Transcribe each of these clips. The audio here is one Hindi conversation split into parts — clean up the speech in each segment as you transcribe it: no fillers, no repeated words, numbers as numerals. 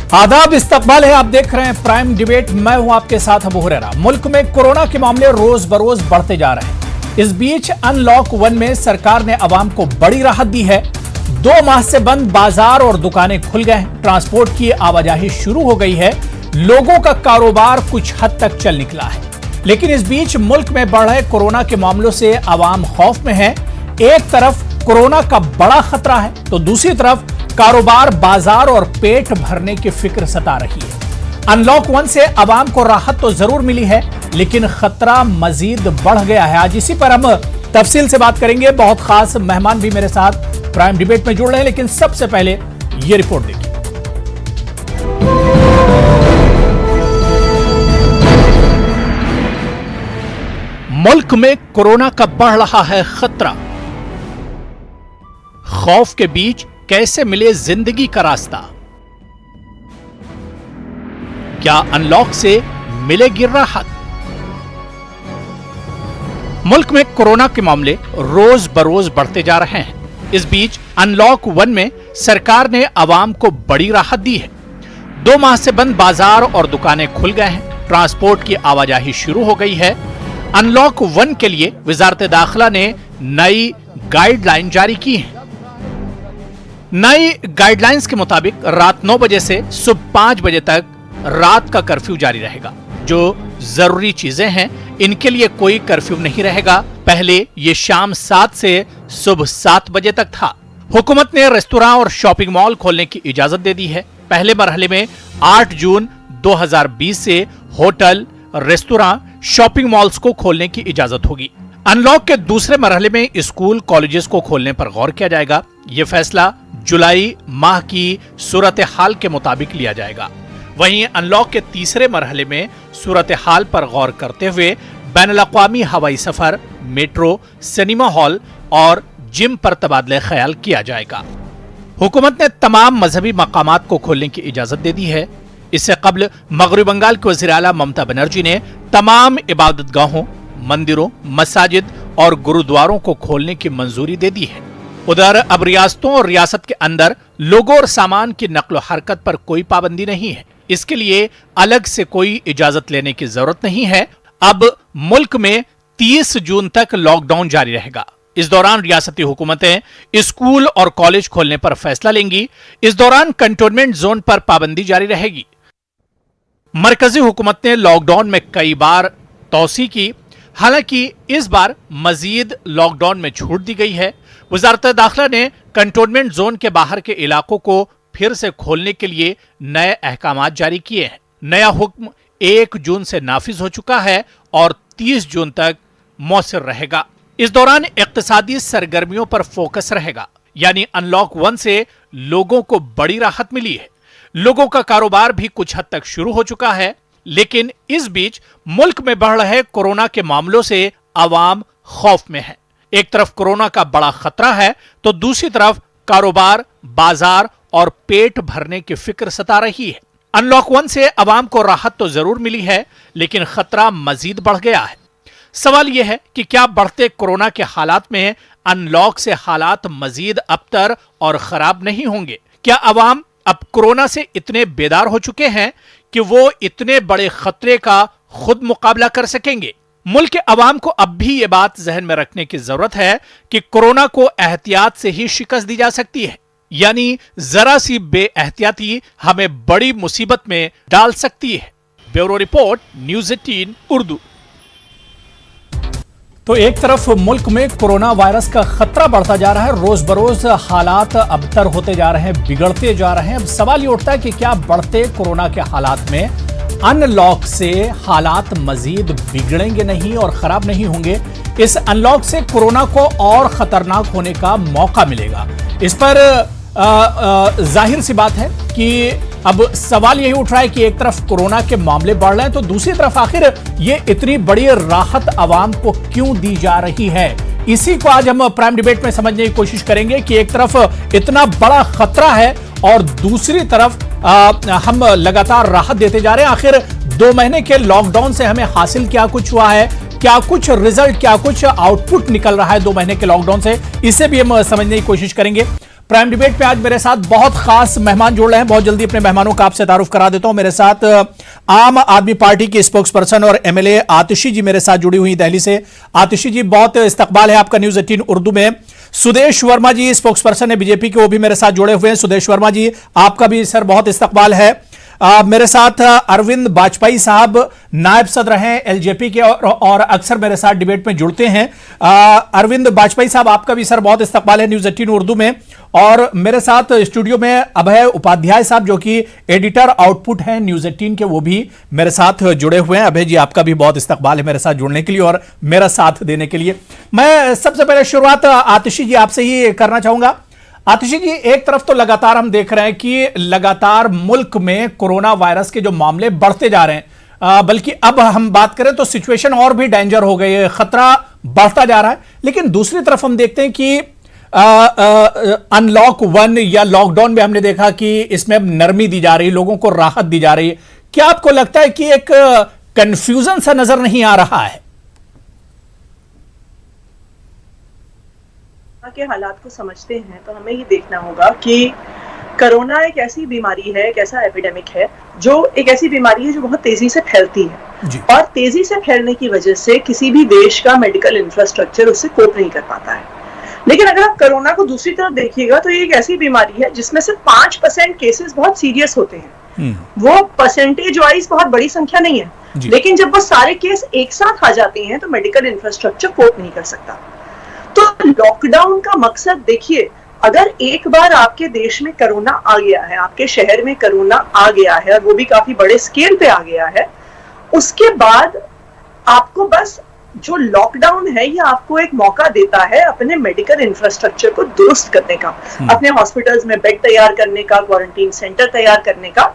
आदाब, इस्तकबाल है। आप देख रहे हैं प्राइम डिबेट। मैं हूं आपके साथ अबू हुरैरा। मुल्क में कोरोना के मामले रोज बरोज बढ़ते जा रहे हैं। इस बीच अनलॉक 1 में सरकार ने अवाम को बड़ी राहत दी है। 2 माह से बंद बाजार और दुकानें खुल गए हैं। ट्रांसपोर्ट की आवाजाही शुरू हो गई है। लोगों का कारोबार कुछ हद तक चल निकला है। लेकिन इस बीच मुल्क में बढ़ रहे कोरोना के मामलों से अवाम खौफ में है। एक तरफ कोरोना का बड़ा खतरा है तो दूसरी तरफ कारोबार, बाजार और पेट भरने की फिक्र सता रही है। अनलॉक 1 से अवाम को राहत तो जरूर मिली है, लेकिन खतरा मजीद बढ़ गया है। आज इसी पर हम तफसील से बात करेंगे। बहुत खास मेहमान भी मेरे साथ प्राइम डिबेट में जुड़ रहे हैं, लेकिन सबसे पहले यह रिपोर्ट देखिए। मुल्क में कोरोना का बढ़ रहा है खतरा। खौफ के बीच कैसे मिले जिंदगी का रास्ता? क्या अनलॉक से मिलेगी राहत? मुल्क में कोरोना के मामले रोज बरोज बढ़ते जा रहे हैं। इस बीच अनलॉक 1 में सरकार ने अवाम को बड़ी राहत दी है। 2 माह से बंद बाजार और दुकानें खुल गए हैं। ट्रांसपोर्ट की आवाजाही शुरू हो गई है। अनलॉक 1 के लिए वजारत दाखिला ने नई गाइडलाइन जारी की है। नई गाइडलाइंस के मुताबिक रात 9 बजे से सुबह 5 बजे तक रात का कर्फ्यू जारी रहेगा। जो जरूरी चीजें हैं इनके लिए कोई कर्फ्यू नहीं रहेगा। पहले ये शाम 7 से सुबह 7 बजे तक था। हुकूमत ने रेस्तोरां और शॉपिंग मॉल खोलने की इजाजत दे दी है। पहले मरहले में 8 जून 2020 से होटल, रेस्तोरां, शॉपिंग मॉल्स को खोलने की इजाजत होगी। अनलॉक के दूसरे मरहले में स्कूल, कॉलेजेस को खोलने पर गौर किया जाएगा। यह फैसला जुलाई माह की सूरत हाल के मुताबिक लिया जाएगा। वहीं अनलॉक के तीसरे मरहले में सूरत हाल पर गौर करते हुए बैनुल-अक़वामी हवाई सफर, मेट्रो, सिनेमा हॉल और जिम पर तबादले ख्याल किया जाएगा। हुकूमत ने तमाम मजहबी मकामात को खोलने की इजाजत दे दी है। इससे कबल मगरबी बंगाल के वज़ीर आला ममता बनर्जी ने तमाम इबादतगाहों, मंदिरों, मसाजिद और गुरुद्वारों को खोलने की मंजूरी दे दी है। उधर अब रियासतों और रियासत के अंदर लोगों और सामान की नक्ल हरकत पर कोई पाबंदी नहीं है। इसके लिए अलग से कोई इजाजत लेने की जरूरत नहीं है। अब मुल्क में 30 जून तक लॉकडाउन जारी रहेगा। इस दौरान रियासती हुकूमतें स्कूल और कॉलेज खोलने पर फैसला लेंगी। इस दौरान कंटोनमेंट जोन पर पाबंदी जारी रहेगी। मरकजी हुकूमत ने लॉकडाउन में कई बार तौसी की, हालांकि इस बार मजीद लॉकडाउन में छूट दी गई है। वजारत दाखिला ने कंटोनमेंट जोन के बाहर के इलाकों को फिर से खोलने के लिए नए अहकामात जारी किए हैं। नया हुक्म 1 जून से नाफिज हो चुका है और 30 जून तक मौसर रहेगा। इस दौरान इक्तिसादी सरगर्मियों पर फोकस रहेगा। यानी अनलॉक 1 से लोगों को बड़ी राहत मिली है। लोगों का कारोबार भी कुछ हद तक शुरू हो चुका है। लेकिन इस बीच मुल्क में बढ़ रहे कोरोना के मामलों से अवाम खौफ में है। एक तरफ कोरोना का बड़ा खतरा है तो दूसरी तरफ कारोबार, बाजार और पेट भरने की फिक्र सता रही है। अनलॉक 1 से अवाम को राहत तो जरूर मिली है, लेकिन खतरा मजीद बढ़ गया है। सवाल यह है कि क्या बढ़ते कोरोना के हालात में अनलॉक से हालात मजीद अबतर और खराब नहीं होंगे? क्या अवाम अब कोरोना से इतने बेदार हो चुके हैं कि वो इतने बड़े खतरे का खुद मुकाबला कर सकेंगे? मुल्क के अवाम को अब भी ये बात जहन में रखने की जरूरत है कि कोरोना को एहतियात से ही शिकस्त दी जा सकती है। यानी जरा सी बेएहतियाती हमें बड़ी मुसीबत में डाल सकती है। Bureau report, news 18 Urdu. तो एक तरफ मुल्क में कोरोना वायरस का खतरा बढ़ता जा रहा है। रोज बरोज हालात अबतर होते जा रहे हैं, बिगड़ते जा रहे हैं। अब सवाल ये उठता है कि क्या बढ़ते कोरोना के हालात में अनलॉक से हालात मजीद बिगड़ेंगे नहीं और खराब नहीं होंगे? इस अनलॉक से कोरोना को और खतरनाक होने का मौका मिलेगा। इस पर जाहिर सी बात है कि अब सवाल यही उठ रहा है कि एक तरफ कोरोना के मामले बढ़ रहे हैं तो दूसरी तरफ आखिर ये इतनी बड़ी राहत आवाम को क्यों दी जा रही है? इसी को आज हम प्राइम डिबेट में समझने की कोशिश करेंगे कि एक तरफ इतना बड़ा खतरा है और दूसरी तरफ हम लगातार राहत देते जा रहे हैं। आखिर 2 महीने के लॉकडाउन से हमें हासिल क्या कुछ हुआ है, क्या कुछ रिजल्ट, क्या कुछ आउटपुट निकल रहा है 2 महीने के लॉकडाउन से, इसे भी हम समझने की कोशिश करेंगे। प्राइम डिबेट पे आज मेरे साथ बहुत खास मेहमान जुड़ रहे हैं। बहुत जल्दी अपने मेहमानों का आपसे तारुफ करा देता हूं। मेरे साथ आम आदमी पार्टी के स्पोक्स पर्सन और एमएलए आतिशी जी मेरे साथ जुड़ी हुई दिल्ली से। आतिशी जी, बहुत इस्तकबाल है आपका न्यूज 18 उर्दू में। सुदेश वर्मा जी स्पोक्स पर्सन है बीजेपी के, वो भी मेरे साथ जुड़े हुए हैं। सुदेश वर्मा जी, आपका भी सर बहुत इस्तकबाल है। मेरे साथ अरविंद वाजपेयी साहब नायब सदर हैं एलजेपी के और अक्सर मेरे साथ डिबेट में जुड़ते हैं। अरविंद वाजपेयी साहब, आपका भी सर बहुत इस्तकबाल है न्यूज 18 उर्दू में। और मेरे साथ स्टूडियो में अभय उपाध्याय साहब जो कि एडिटर आउटपुट हैं न्यूज 18 के, वो भी मेरे साथ जुड़े हुए हैं। अभय जी, आपका भी बहुत इस्तकबाल है मेरे साथ जुड़ने के लिए और मेरा साथ देने के लिए। मैं सबसे पहले शुरुआत आतिशी जी आपसे ही करना चाहूंगा। आतिशी जी, एक तरफ तो लगातार हम देख रहे हैं कि लगातार मुल्क में कोरोना वायरस के जो मामले बढ़ते जा रहे हैं, बल्कि अब हम बात करें तो सिचुएशन और भी डेंजर हो गई है, खतरा बढ़ता जा रहा है। लेकिन दूसरी तरफ हम देखते हैं कि अनलॉक 1 या लॉकडाउन में हमने देखा कि इसमें अब नरमी दी जा रही है, लोगों को राहत दी जा रही है। क्या आपको लगता है कि एक कंफ्यूजन सा नजर नहीं आ रहा है? के हालात को समझते हैं तो हमें ये देखना होगा कि कोरोना एक ऐसी बीमारी है, एक ऐसा एपिडेमिक है जो एक ऐसी बीमारी है जो बहुत तेजी से फैलती है और तेजी से फैलने की वजह से किसी भी देश का मेडिकल इंफ्रास्ट्रक्चर उससे कोप नहीं कर पाता है। लेकिन अगर आप कोरोना को दूसरी तरफ देखिएगा तो ये एक ऐसी बीमारी है जिसमें से 5% केसेस बहुत सीरियस होते हैं। वो परसेंटेज वाइज बहुत बड़ी संख्या नहीं है, लेकिन जब वो सारे केस एक साथ आ जाते हैं तो मेडिकल इंफ्रास्ट्रक्चर कोप नहीं कर सकता। तो लॉकडाउन का मकसद देखिए, अगर एक बार आपके देश में कोरोना आ गया है, आपके शहर में कोरोना आ गया है और वो भी काफी बड़े स्केल पे आ गया है, उसके बाद आपको बस जो लॉकडाउन है ये आपको एक मौका देता है अपने मेडिकल इंफ्रास्ट्रक्चर को दुरुस्त करने का, अपने हॉस्पिटल्स में बेड तैयार करने का, क्वारंटीन सेंटर तैयार करने का,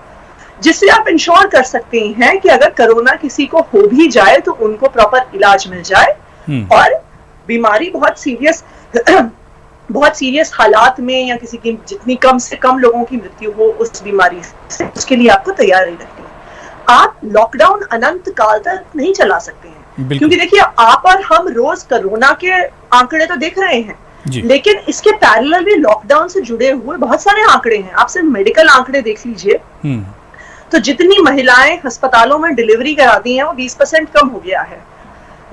जिससे आप इंश्योर कर सकते हैं कि अगर कोरोना किसी को हो भी जाए तो उनको प्रॉपर इलाज मिल जाए और बीमारी बहुत सीरियस हालात में या किसी की जितनी कम से कम लोगों की मृत्यु हो उस बीमारी से, उसके लिए आपको तैयारी रखनी है। आप लॉकडाउन अनंत काल तक नहीं चला सकते हैं, क्योंकि देखिए आप और हम रोज कोरोना के आंकड़े तो देख रहे हैं, लेकिन इसके पैरेलल भी लॉकडाउन से जुड़े हुए बहुत सारे आंकड़े हैं। आप सिर्फ मेडिकल आंकड़े देख लीजिए तो जितनी महिलाएं अस्पतालों में डिलीवरी कराती हैं वो 20% कम हो गया है।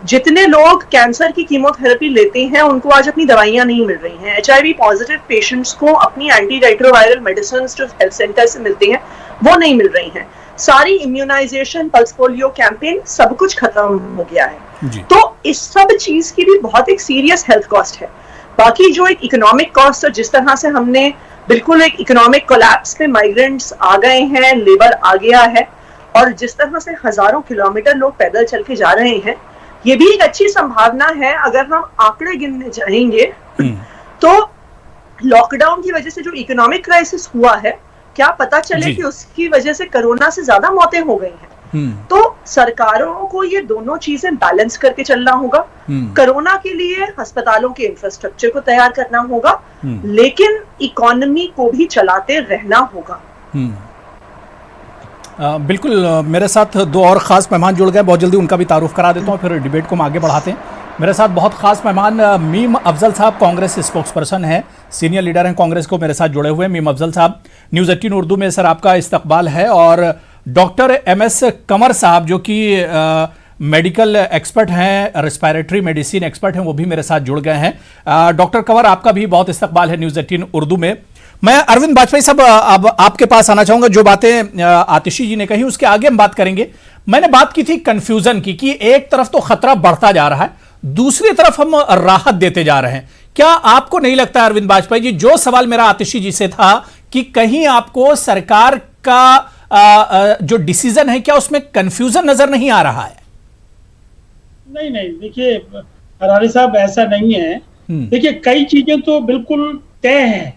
जितने लोग कैंसर की कीमोथेरेपी लेते हैं उनको आज अपनी दवाइयां नहीं मिल रही हैं। HIV पॉजिटिव पेशेंट्स को अपनी एंटी रेट्रोवायरल मेडिसिन जो हेल्थ सेंटर से मिलती हैं वो नहीं मिल रही हैं। सारी इम्यूनाइजेशन, पल्स पोलियो कैंपेन, सब कुछ खत्म हो गया है। तो इस सब चीज की भी बहुत एक सीरियस हेल्थ कॉस्ट है। बाकी जो एक इकोनॉमिक कॉस्ट है, जिस तरह से हमने बिल्कुल एक इकोनॉमिक कोलैप्स में माइग्रेंट्स आ गए हैं, लेबर आ गया है और जिस तरह से हजारों किलोमीटर लोग पैदल चल के जा रहे हैं, ये भी एक अच्छी संभावना है। अगर हम आंकड़े गिनने जाएंगे तो लॉकडाउन की वजह से जो इकोनॉमिक क्राइसिस हुआ है, क्या पता चले कि उसकी वजह से कोरोना से ज्यादा मौतें हो गई हैं। तो सरकारों को ये दोनों चीजें बैलेंस करके चलना होगा। कोरोना के लिए अस्पतालों के इंफ्रास्ट्रक्चर को तैयार करना होगा, लेकिन इकोनॉमी को भी चलाते रहना होगा। बिल्कुल, मेरे साथ दो और ख़ास मेहमान जुड़ गए, बहुत जल्दी उनका भी तारुफ करा देता हूँ, फिर डिबेट को हम आगे बढ़ाते हैं। मेरे साथ बहुत ख़ास मेहमान मीम अफजल साहब, कांग्रेस स्पोक्स पर्सन हैं, सीनियर लीडर हैं कांग्रेस को, मेरे साथ जुड़े हुए हैं। मीम अफजल साहब, न्यूज़ 18 उर्दू में सर आपका इस्तकबाल है। और डॉक्टर MS कंवर साहब जो कि मेडिकल एक्सपर्ट हैं, रेस्पिरेटरी मेडिसिन एक्सपर्ट हैं, वो भी मेरे साथ जुड़ गए हैं। डॉक्टर कंवर, आपका भी बहुत इस्तकबाल है न्यूज़ 18 उर्दू में। मैं अरविंद वाजपेयी साहब अब आपके पास आना चाहूंगा। जो बातें आतिशी जी ने कही उसके आगे हम बात करेंगे। मैंने बात की थी कंफ्यूजन की कि एक तरफ तो खतरा बढ़ता जा रहा है, दूसरी तरफ हम राहत देते जा रहे हैं। क्या आपको नहीं लगता अरविंद वाजपेयी जी, जो सवाल मेरा आतिशी जी से था कि कहीं आपको सरकार का जो डिसीजन है क्या उसमें कंफ्यूजन नजर नहीं आ रहा है? नहीं, देखिए हरारी साहब, ऐसा नहीं है। देखिए कई चीजें तो बिल्कुल तय हैं,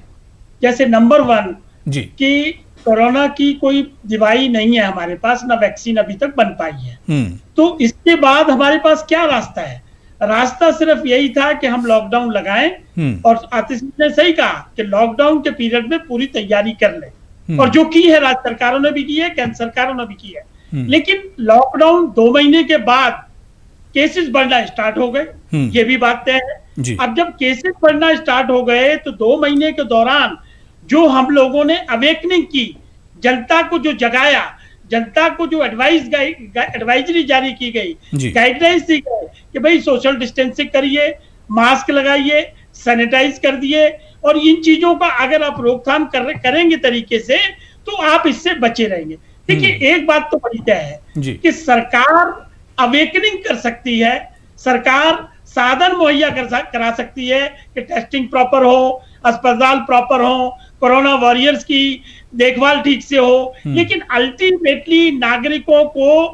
जैसे नंबर 1 कि कोरोना की कोई दवाई नहीं है हमारे पास, ना वैक्सीन अभी तक बन पाई है। तो इसके बाद हमारे पास क्या रास्ता है? रास्ता सिर्फ यही था कि हम लॉकडाउन लगाएं और आतिश ने सही कहा कि लॉकडाउन के पीरियड में पूरी तैयारी कर लें, और जो की है राज्य सरकारों ने भी की है, केंद्र सरकारों ने भी की है। लेकिन लॉकडाउन 2 महीने के बाद केसेस बढ़ना स्टार्ट हो गए, ये भी बात तय है। है। अब जब केसेस बढ़ना स्टार्ट हो गए तो 2 महीने के दौरान जो हम लोगों ने अवेकनिंग की, जनता को जो जगाया, जनता को जो एडवाइजरी जारी की गई, गाइडलाइंस दी गई कि भाई सोशल डिस्टेंसिंग करिए, मास्क लगाइए, सैनिटाइज कर दिए, और इन चीजों का अगर आप रोकथाम करेंगे तरीके से तो आप इससे बचे रहेंगे। देखिए एक बात तो बड़ी तय है कि सरकार अवेकनिंग कर सकती है, सरकार साधन मुहैया करा सकती है कि टेस्टिंग प्रॉपर हो, अस्पताल प्रॉपर हो, कोरोना वॉरियर्स की देखभाल ठीक से हो, लेकिन अल्टीमेटली नागरिकों को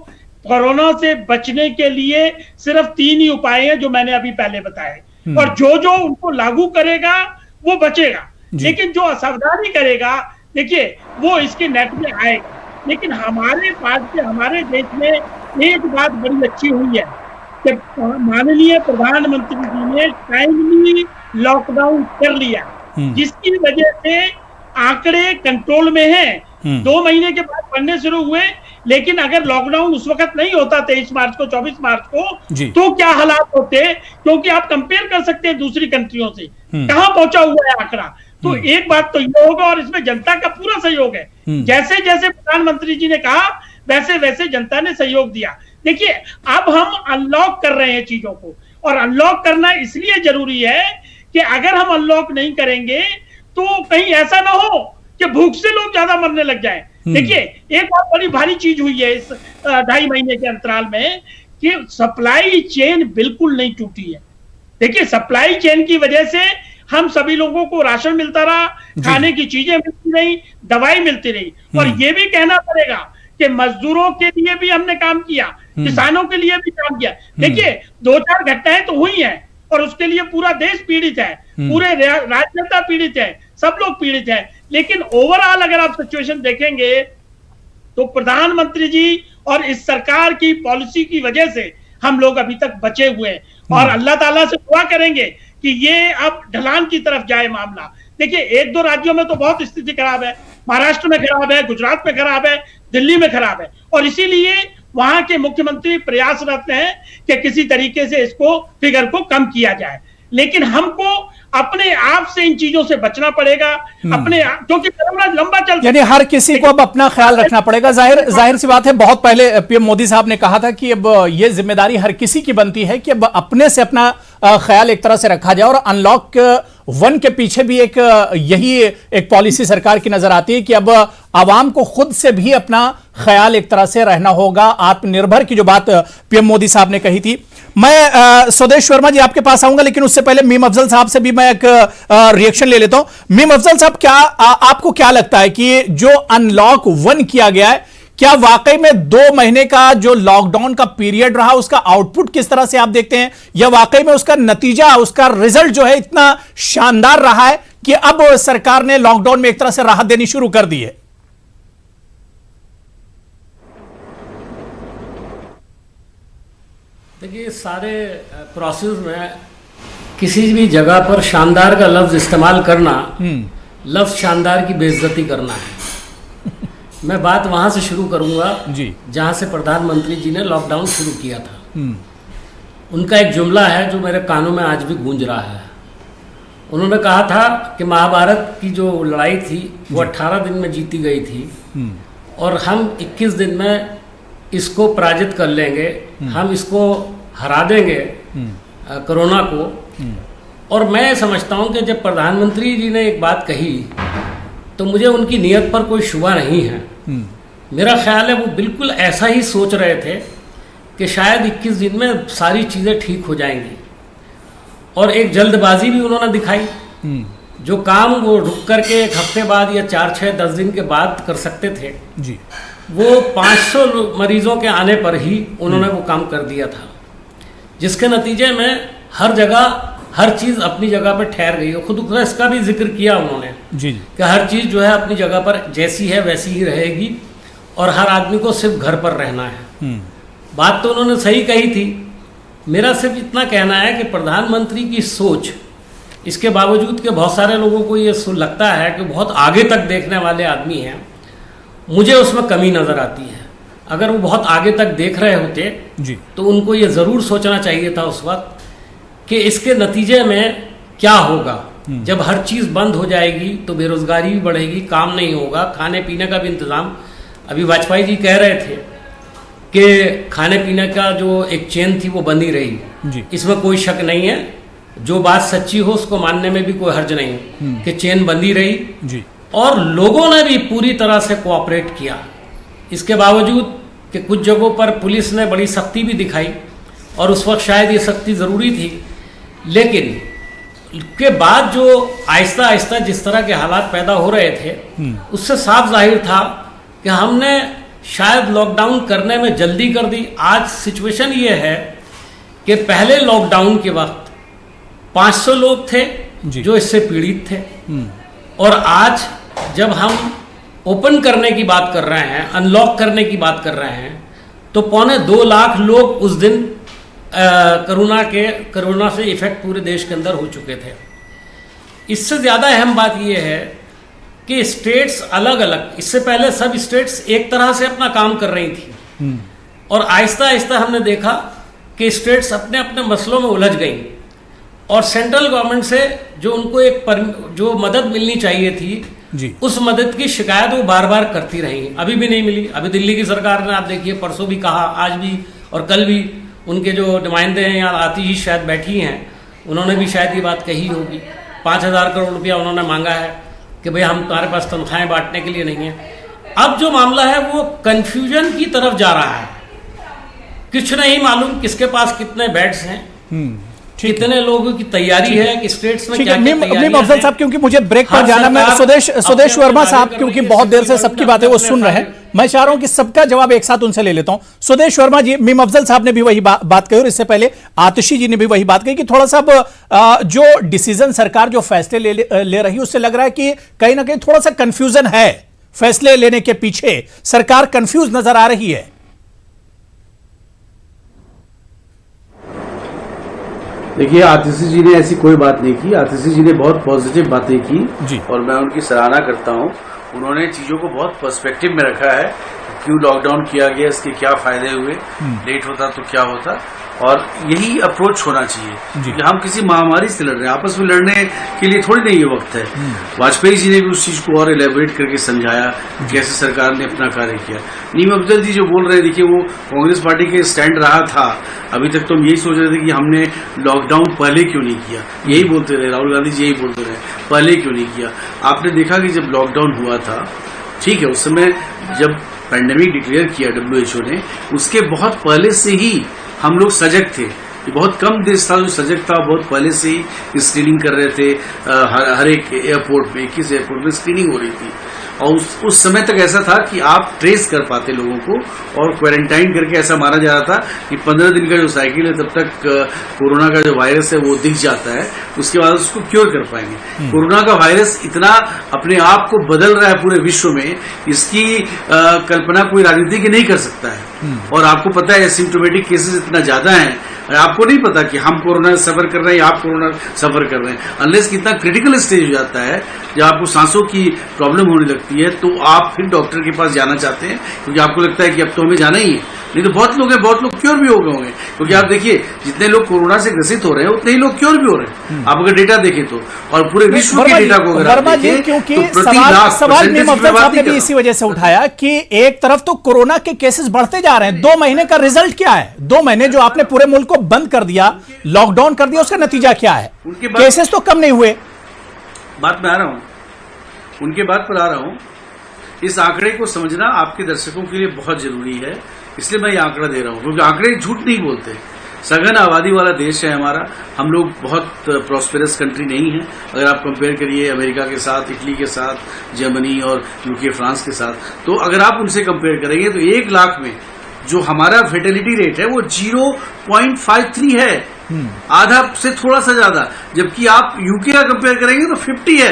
कोरोना से बचने के लिए सिर्फ 3 ही उपाय हैं जो मैंने अभी पहले बताए, और जो उनको लागू करेगा वो बचेगा, लेकिन जो असावधानी करेगा देखिए वो इसके नेट में आएगा। लेकिन हमारे पास से, हमारे देश में एक बात बड़ी अच्छी हुई है कि माननीय प्रधानमंत्री जी ने टाइमली लॉकडाउन कर लिया, जिसकी वजह से आंकड़े कंट्रोल में हैं। 2 महीने के बाद बढ़ने शुरू हुए, लेकिन अगर लॉकडाउन उस वक्त नहीं होता 23 मार्च को, 24 मार्च को, तो क्या हालात होते, क्योंकि आप कंपेयर कर सकते हैं दूसरी कंट्रियों से कहां पहुंचा हुआ है आंकड़ा। तो एक बात तो ये होगा, और इसमें जनता का पूरा सहयोग है। जैसे जैसे प्रधानमंत्री जी ने कहा वैसे वैसे जनता ने सहयोग दिया। देखिए अब हम अनलॉक कर रहे हैं चीजों को, और अनलॉक करना इसलिए जरूरी है कि अगर हम अनलॉक नहीं करेंगे तो कहीं ऐसा ना हो कि भूख से लोग ज्यादा मरने लग जाएं। देखिए एक बहुत बड़ी भारी चीज हुई है इस 2.5 महीने के अंतराल में कि सप्लाई चेन बिल्कुल नहीं टूटी है। देखिए सप्लाई चेन की वजह से हम सभी लोगों को राशन मिलता रहा, खाने की चीजें मिलती रही, दवाई मिलती रही, और ये भी कहना पड़ेगा कि मजदूरों के लिए भी हमने काम किया, किसानों के लिए भी काम किया। देखिए 2-4 घटनाएं तो हुई हैं और उसके लिए पूरा देश पीड़ित है, पूरे राज्य जनता पीड़ित है, सब लोग पीड़ित हैं, लेकिन ओवरऑल अगर आप सिचुएशन देखेंगे तो प्रधानमंत्री जी और इस सरकार की पॉलिसी की वजह से हम लोग अभी तक बचे हुए हैं, और अल्लाह ताला से दुआ करेंगे कि ये अब ढलान की तरफ जाए मामला। देखिए 1-2 राज्यों में तो बहुत स्थिति खराब है, महाराष्ट्र में खराब है, गुजरात में खराब है, दिल्ली में खराब है, और इसीलिए वहां के मुख्यमंत्री प्रयासरत हैं कि किसी तरीके से इसको फिगर को कम किया जाए। लेकिन हमको अपने आप से इन चीजों से बचना पड़ेगा, अपने आप, क्योंकि कोरोना लंबा चल, यानी हर किसी को अब अपना ख्याल रखना पड़ेगा। जाहिर सी बात है, बहुत पहले पीएम मोदी साहब ने कहा था कि अब ये जिम्मेदारी हर किसी की बनती है कि अब अपने से अपना ख्याल एक तरह से रखा जाए, और अनलॉक 1 के पीछे भी यही एक पॉलिसी सरकार की नजर आती है कि अब आवाम को खुद से भी अपना ख्याल एक तरह से रहना होगा, आत्मनिर्भर की जो बात पीएम मोदी साहब ने कही थी। मैं स्वदेश वर्मा जी आपके पास आऊंगा, लेकिन उससे पहले मीम अफजल साहब से भी मैं एक रिएक्शन ले लेता हूं। मीम अफजल साहब, आपको क्या लगता है कि जो अनलॉक 1 किया गया है, क्या वाकई में 2 महीने का जो लॉकडाउन का पीरियड रहा उसका आउटपुट किस तरह से आप देखते हैं, या वाकई में उसका नतीजा, उसका रिजल्ट जो है इतना शानदार रहा है कि अब सरकार ने लॉकडाउन में एक तरह से राहत देनी शुरू कर दी है? देखिए सारे प्रोसेस में किसी भी जगह पर शानदार का लफ्ज इस्तेमाल करना लफ्ज शानदार की बेइज्जती करना है। मैं बात वहां से शुरू करूंगा जहां से प्रधानमंत्री जी ने लॉकडाउन शुरू किया था। उनका एक जुमला है जो मेरे कानों में आज भी गूंज रहा है। उन्होंने कहा था कि महाभारत की जो लड़ाई थी वो 18 दिन में जीती गई थी, और हम 21 दिन में इसको पराजित कर लेंगे, हम इसको हरा देंगे कोरोना को। और मैं समझता हूं कि जब प्रधानमंत्री जी ने एक बात कही तो मुझे उनकी नीयत पर कोई शुबा नहीं है। मेरा ख्याल है वो बिल्कुल ऐसा ही सोच रहे थे कि शायद 21 दिन में सारी चीज़ें ठीक हो जाएंगी, और एक जल्दबाजी भी उन्होंने दिखाई। जो काम वो रुक करके 1 हफ्ते बाद या 4-6-10 दिन के बाद कर सकते थे जी, वो 500 मरीजों के आने पर ही उन्होंने वो काम कर दिया था, जिसके नतीजे में हर जगह हर चीज़ अपनी जगह पर ठहर गई। खुद इसका भी जिक्र किया उन्होंने जी कि हर चीज़ जो है अपनी जगह पर जैसी है वैसी ही रहेगी, और हर आदमी को सिर्फ घर पर रहना है। बात तो उन्होंने सही कही थी। मेरा सिर्फ इतना कहना है कि प्रधानमंत्री की सोच, इसके बावजूद कि बहुत सारे लोगों को ये लगता है कि बहुत आगे तक देखने वाले आदमी हैं, मुझे उसमें कमी नज़र आती है। अगर वो बहुत आगे तक देख रहे होते जी तो उनको ये ज़रूर सोचना चाहिए था उस वक्त कि इसके नतीजे में क्या होगा। जब हर चीज बंद हो जाएगी तो बेरोजगारी भी बढ़ेगी, काम नहीं होगा, खाने पीने का भी इंतजाम। अभी वाजपेयी जी कह रहे थे कि खाने पीने का जो एक चेन थी वो बंदी रही, इसमें कोई शक नहीं है। जो बात सच्ची हो उसको मानने में भी कोई हर्ज नहीं कि चेन बंदी रही और लोगों ने भी पूरी तरह से कोऑपरेट किया। इसके बावजूद कि कुछ जगहों पर पुलिस ने बड़ी सख्ती भी दिखाई और उस वक्त शायद ये सख्ती ज़रूरी थी, लेकिन के बाद जो आहिस्ता आहिस्ता जिस तरह के हालात पैदा हो रहे थे उससे साफ जाहिर था कि हमने शायद लॉकडाउन करने में जल्दी कर दी। आज सिचुएशन ये है कि पहले लॉकडाउन के वक्त 500 लोग थे जो इससे पीड़ित थे और आज जब हम ओपन करने की बात कर रहे हैं, अनलॉक करने की बात कर रहे हैं, तो 2.25 लाख लोग उस दिन कोरोना से इफेक्ट पूरे देश के अंदर हो चुके थे। इससे ज़्यादा अहम बात यह है कि स्टेट्स अलग अलग, इससे पहले सब स्टेट्स एक तरह से अपना काम कर रही थी और आहिस्ता आहिस्ता हमने देखा कि स्टेट्स अपने अपने मसलों में उलझ गई और सेंट्रल गवर्नमेंट से जो उनको जो मदद मिलनी चाहिए थी उस मदद की शिकायत वो बार बार करती रही, अभी भी नहीं मिली। अभी दिल्ली की सरकार ने, आप देखिए, परसों भी कहा, आज भी और कल भी उनके जो नुमाइंदे हैं यहाँ आतिशी शायद बैठी हैं, उन्होंने भी शायद ये बात कही होगी। 5,000 करोड़ रुपया उन्होंने मांगा है कि भाई हम तुम्हारे पास तनख्वाहें बांटने के लिए नहीं है। अब जो मामला है वो कंफ्यूजन की तरफ जा रहा है, कुछ नहीं मालूम किसके पास कितने बेड्स हैं, कितने लोगों की तैयारी है कि स्टेट्स में क्या मीम अफजल साहब, क्योंकि मुझे ब्रेक पर जाना, मैं सुदेश वर्मा साहब क्योंकि बहुत देर से सबकी बातें वो सुन रहे हैं, मैं चाह रहा हूं कि सबका जवाब एक साथ उनसे ले लेता हूं। सुदेश वर्मा जी, मीम अफजल साहब ने भी वही बात कही और इससे पहले आतिशी जी ने भी वही बात कही कि थोड़ा सा जो डिसीजन सरकार जो फैसले ले रही है उससे लग रहा है कि कहीं ना कहीं थोड़ा सा कंफ्यूजन है, फैसले लेने के पीछे सरकार कंफ्यूज नजर आ रही है। देखिए, आतिशी जी ने ऐसी कोई बात नहीं की। आतिशी जी ने बहुत पॉजिटिव बातें की और मैं उनकी सराहना करता हूं। उन्होंने चीजों को बहुत पर्सपेक्टिव में रखा है, क्यों लॉकडाउन किया गया, इसके क्या फायदे हुए, लेट होता तो क्या होता, और यही अप्रोच होना चाहिए कि हम किसी महामारी से लड़ रहे हैं, आपस में लड़ने के लिए थोड़ी नहीं ये वक्त है। वाजपेयी जी ने भी उस चीज को और एलेबोरेट करके समझाया कैसे सरकार ने अपना कार्य किया। नीम अफजल जी जो बोल रहे, देखिए, वो कांग्रेस पार्टी के स्टैंड रहा था। अभी तक तो हम यही सोच रहे थे कि हमने लॉकडाउन पहले क्यों नहीं किया, यही बोलते रहे, राहुल गांधी जी यही बोलते रहे, पहले क्यों नहीं किया। आपने देखा कि जब लॉकडाउन हुआ था, ठीक है, उस समय जब पैंडेमिक डिक्लेयर किया WHO ने, उसके बहुत पहले से ही हम लोग सजग थे। ये बहुत कम देश था जो सजग था, बहुत पहले से ही स्क्रीनिंग कर रहे थे। हर एक एयरपोर्ट में, 21 एयरपोर्ट में स्क्रीनिंग हो रही थी और उस समय तक ऐसा था कि आप ट्रेस कर पाते लोगों को और क्वारंटाइन करके ऐसा माना जा रहा था कि 15 दिन का जो साइकिल है तब तक कोरोना का जो वायरस है वो दिख जाता है, उसके बाद उसको क्योर कर पाएंगे। कोरोना का वायरस इतना अपने आप को बदल रहा है पूरे विश्व में, इसकी कल्पना कोई राजनीति नहीं कर सकता है। और आपको पता है एसिम्प्टोमेटिक केसेस इतना ज्यादा हैं, आपको नहीं पता कि हम कोरोना सफर कर रहे हैं या आप कोरोना सफर कर रहे हैं। अनलेस कितना क्रिटिकल स्टेज हो जाता है, जब आपको सांसों की प्रॉब्लम होने लगती है, तो आप फिर डॉक्टर के पास जाना चाहते हैं क्योंकि आपको लगता है कि अब तो हमें जाना ही है। नहीं तो बहुत लोग हैं, बहुत लोग क्योर भी हो गए होंगे, क्योंकि आप देखिए जितने लोग कोरोना से ग्रसित हो रहे हैं उतने ही लोग क्योर भी हो रहे हैं। आप अगर डेटा देखें तो, और पूरे विश्व के डेटा को अगर आप देखें, क्योंकि तो सवाल मीम अफजल साहब ने भी इसी वजह से उठाया कि एक तरफ तो कोरोना के केसेस बढ़ते जा रहे हैं, 2 महीने का रिजल्ट क्या है? 2 महीने जो आपने पूरे मुल्क को बंद कर दिया, लॉकडाउन कर दिया, उसका नतीजा क्या है? केसेस तो कम नहीं हुए। बात में आ रहा हूं, उनके बात पर आ रहा हूं। इस आंकड़े को समझना आपके दर्शकों के लिए बहुत जरूरी है, इसलिए मैं ये आंकड़ा दे रहा हूं, क्योंकि आंकड़े झूठ नहीं बोलते। सघन आबादी वाला देश है हमारा, हम लोग बहुत प्रॉस्पेरस कंट्री नहीं है। अगर आप कंपेयर करिए अमेरिका के साथ, इटली के साथ, जर्मनी और यूके, फ्रांस के साथ, तो अगर आप उनसे कंपेयर करेंगे तो 1 लाख में जो हमारा फेटेलिटी रेट है वो 0.53 है, आधा से थोड़ा सा ज्यादा। जबकि आप यूके का कंपेयर करेंगे तो 50 है।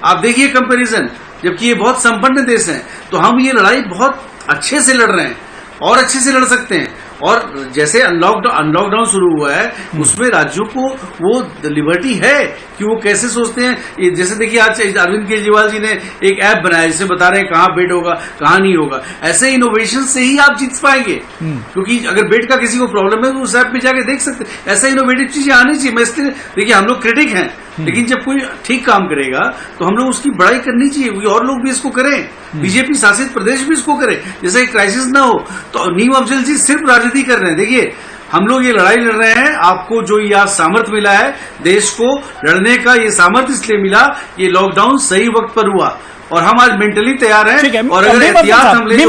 आप देखिए कंपैरिजन, जबकि ये बहुत संपन्न देश हैं। तो हम ये लड़ाई बहुत अच्छे से लड़ रहे हैं और अच्छे से लड़ सकते हैं, और जैसे अनलॉकडाउन शुरू हुआ है उसमें राज्यों को वो लिबर्टी है कि वो कैसे सोचते हैं। जैसे देखिए आज अरविंद केजरीवाल जी ने एक ऐप बनाया जिसे बता रहे हैं कहाँ बेड होगा कहाँ नहीं होगा। ऐसे इनोवेशन से ही आप जीत पाएंगे, क्योंकि अगर बेड का किसी को प्रॉब्लम है तो उस ऐप में जाके देख सकते हैं। ऐसा इनोवेटिव चीजें आनी चाहिए। मैं इसलिए देखिए हम लोग क्रिटिक हैं, लेकिन जब कोई ठीक काम करेगा तो हम लोग उसकी बड़ाई करनी चाहिए, और लोग भी इसको करें, बीजेपी शासित प्रदेश भी इसको करें, जैसे क्राइसिस ना हो। तो नीम अफजल जी सिर्फ राजनीति कर रहे हैं। देखिए हम लोग ये लड़ाई लड़ रहे हैं, आपको जो ये आज सामर्थ्य मिला है देश को लड़ने का, ये सामर्थ्य इसलिए मिला ये लॉकडाउन सही वक्त पर हुआ और हम आज मेंटली तैयार हैं। और अगर एहतियात हम ले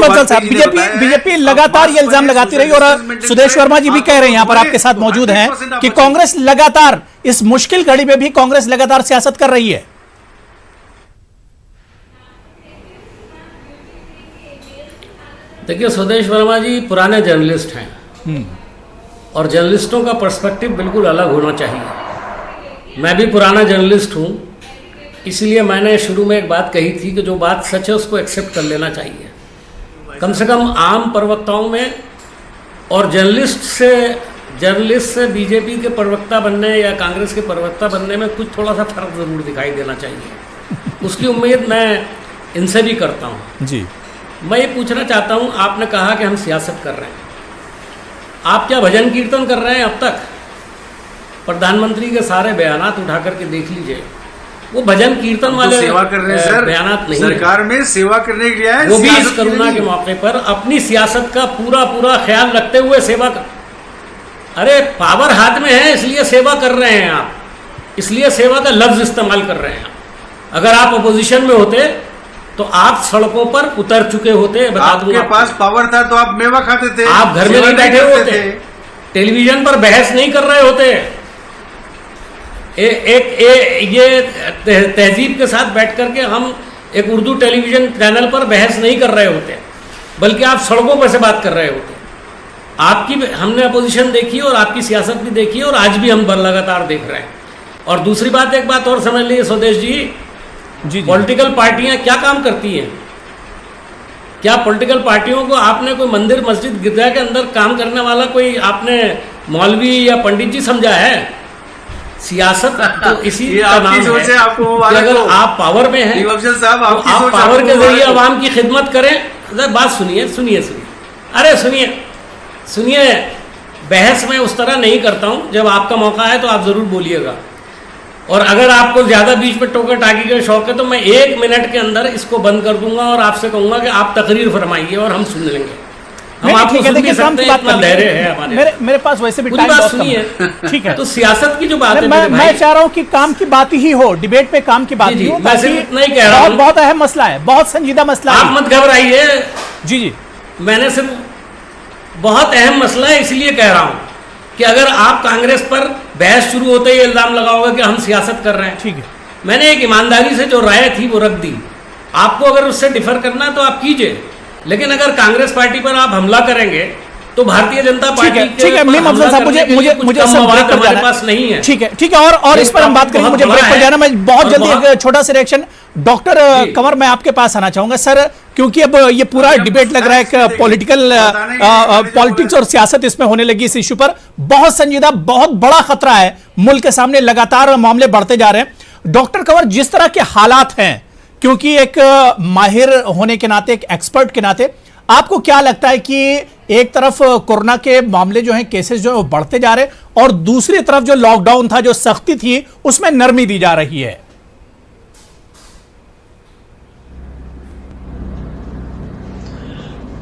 बीजेपी लगातार ये इल्जाम लगाती रही और सुदेश वर्मा जी भी कह रहे हैं यहाँ पर आपके साथ मौजूद हैं कि कांग्रेस लगातार इस मुश्किल घड़ी में भी कांग्रेस लगातार सियासत कर रही है। देखिए सुदेश वर्मा जी पुराने जर्नलिस्ट हैं और जर्नलिस्टों का पर्सपेक्टिव बिल्कुल अलग होना चाहिए। मैं भी पुराना जर्नलिस्ट हूं, इसलिए मैंने शुरू में एक बात कही थी कि जो बात सच है उसको एक्सेप्ट कर लेना चाहिए। कम से कम आम प्रवक्ताओं में और जर्नलिस्ट से बीजेपी के प्रवक्ता बनने या कांग्रेस के प्रवक्ता बनने में कुछ थोड़ा सा फर्क जरूर दिखाई देना चाहिए। उसकी उम्मीद मैं इनसे भी करता हूँ जी। मैं ये पूछना चाहता हूँ, आपने कहा कि हम सियासत कर रहे हैं, आप क्या भजन कीर्तन कर रहे हैं? अब तक प्रधानमंत्री के सारे बयानात उठा करके देख लीजिए, वो भजन कीर्तन वाले तो सेवा कर रहे हैं सर, बयानात नहीं सरकार में सेवा करने के लिए है। वो भी इस कोरोना के मौके पर अपनी सियासत का पूरा ख्याल रखते हुए सेवा कर। अरे पावर हाथ में है इसलिए सेवा कर रहे हैं आप, इसलिए सेवा का लफ्ज इस्तेमाल कर रहे हैं। अगर आप अपोजिशन में होते तो आप सड़कों पर उतर चुके होते। बता दूं, आपके पास पावर था तो आप मेवा खाते थे, आप घर में नहीं बैठे होते, टेलीविजन पर बहस नहीं कर रहे होते, ये तहजीब के साथ बैठ करके हम एक उर्दू टेलीविजन चैनल पर बहस नहीं कर रहे होते, बल्कि आप सड़कों पर से बात कर रहे होते। आपकी हमने अपोजिशन देखी और आपकी सियासत भी देखी और आज भी हम लगातार देख रहे हैं। और दूसरी बात, एक बात और समझ लीजिए स्वदेश जी, पॉलिटिकल पार्टियां क्या काम करती हैं? क्या पॉलिटिकल पार्टियों को आपने कोई मंदिर मस्जिद गिरजा के अंदर काम करने वाला कोई आपने मौलवी या पंडित जी समझा है? सियासत तो इसी का नाम है। आपको अगर आप पावर में हैं तो आप पावर के जरिए आवाम की खिदमत करें। बात सुनिए, अरे सुनिए, बहस में उस तरह नहीं करता हूं। जब आपका मौका है तो आप जरूर बोलिएगा, और अगर आपको ज्यादा बीच में टोकर टाकी का शौक है तो मैं 1 मिनट के अंदर इसको बंद कर दूंगा और आपसे कहूंगा कि आप तकरीर फरमाइए और हम सुन लेंगे। हम आपको सुन भी सकते हैं, इतना धैर्य है हमारे। मेरे पास वैसे भी टाइम बहुत कम है। ठीक है, तो सियासत की जो बात है मैं चाह रहा हूँ कि काम की बात ही हो, डिबेट पे काम की बात ही हो। मैं सिर्फ इतना ही कह रहा हूँ, बहुत अहम मसला है, बहुत संजीदा मसला है, आप मत घबराइए। जी, मैंने सिर्फ बहुत अहम मसला है इसलिए कह रहा हूँ कि अगर आप कांग्रेस पर बहस शुरू होते ही इल्जाम लगाओगे कि हम सियासत कर रहे हैं। ठीक है, मैंने एक ईमानदारी से जो राय थी वो रख दी। आपको अगर उससे डिफर करना है तो आप कीजिए, लेकिन अगर कांग्रेस पार्टी पर आप हमला करेंगे तो भारतीय जनता पार्टी ठीक है मीम अफजल साहब, मुझे हमारे पास नहीं है। ठीक है, और इस पर हम बात करेंगे। मुझे ब्रेक पर जाना, मैं बहुत जल्दी एक छोटा सा रिएक्शन। डॉक्टर कंवर, मैं आपके पास आना चाहूंगा सर, क्योंकि अब ये पूरा डिबेट लग रहा है कि पॉलिटिक्स और सियासत इसमें होने लगी इस इश्यू पर। बहुत संजीदा, बहुत बड़ा खतरा है मुल्क के सामने, लगातार मामले बढ़ते जा रहे हैं। डॉक्टर कंवर, जिस तरह के हालात हैं, क्योंकि एक माहिर होने के नाते, एक एक्सपर्ट के नाते, आपको क्या लगता है कि एक तरफ कोरोना के मामले जो हैं, केसेस जो है वो बढ़ते जा रहे हैं, और दूसरी तरफ जो लॉकडाउन था, जो सख्ती थी, उसमें नरमी दी जा रही है?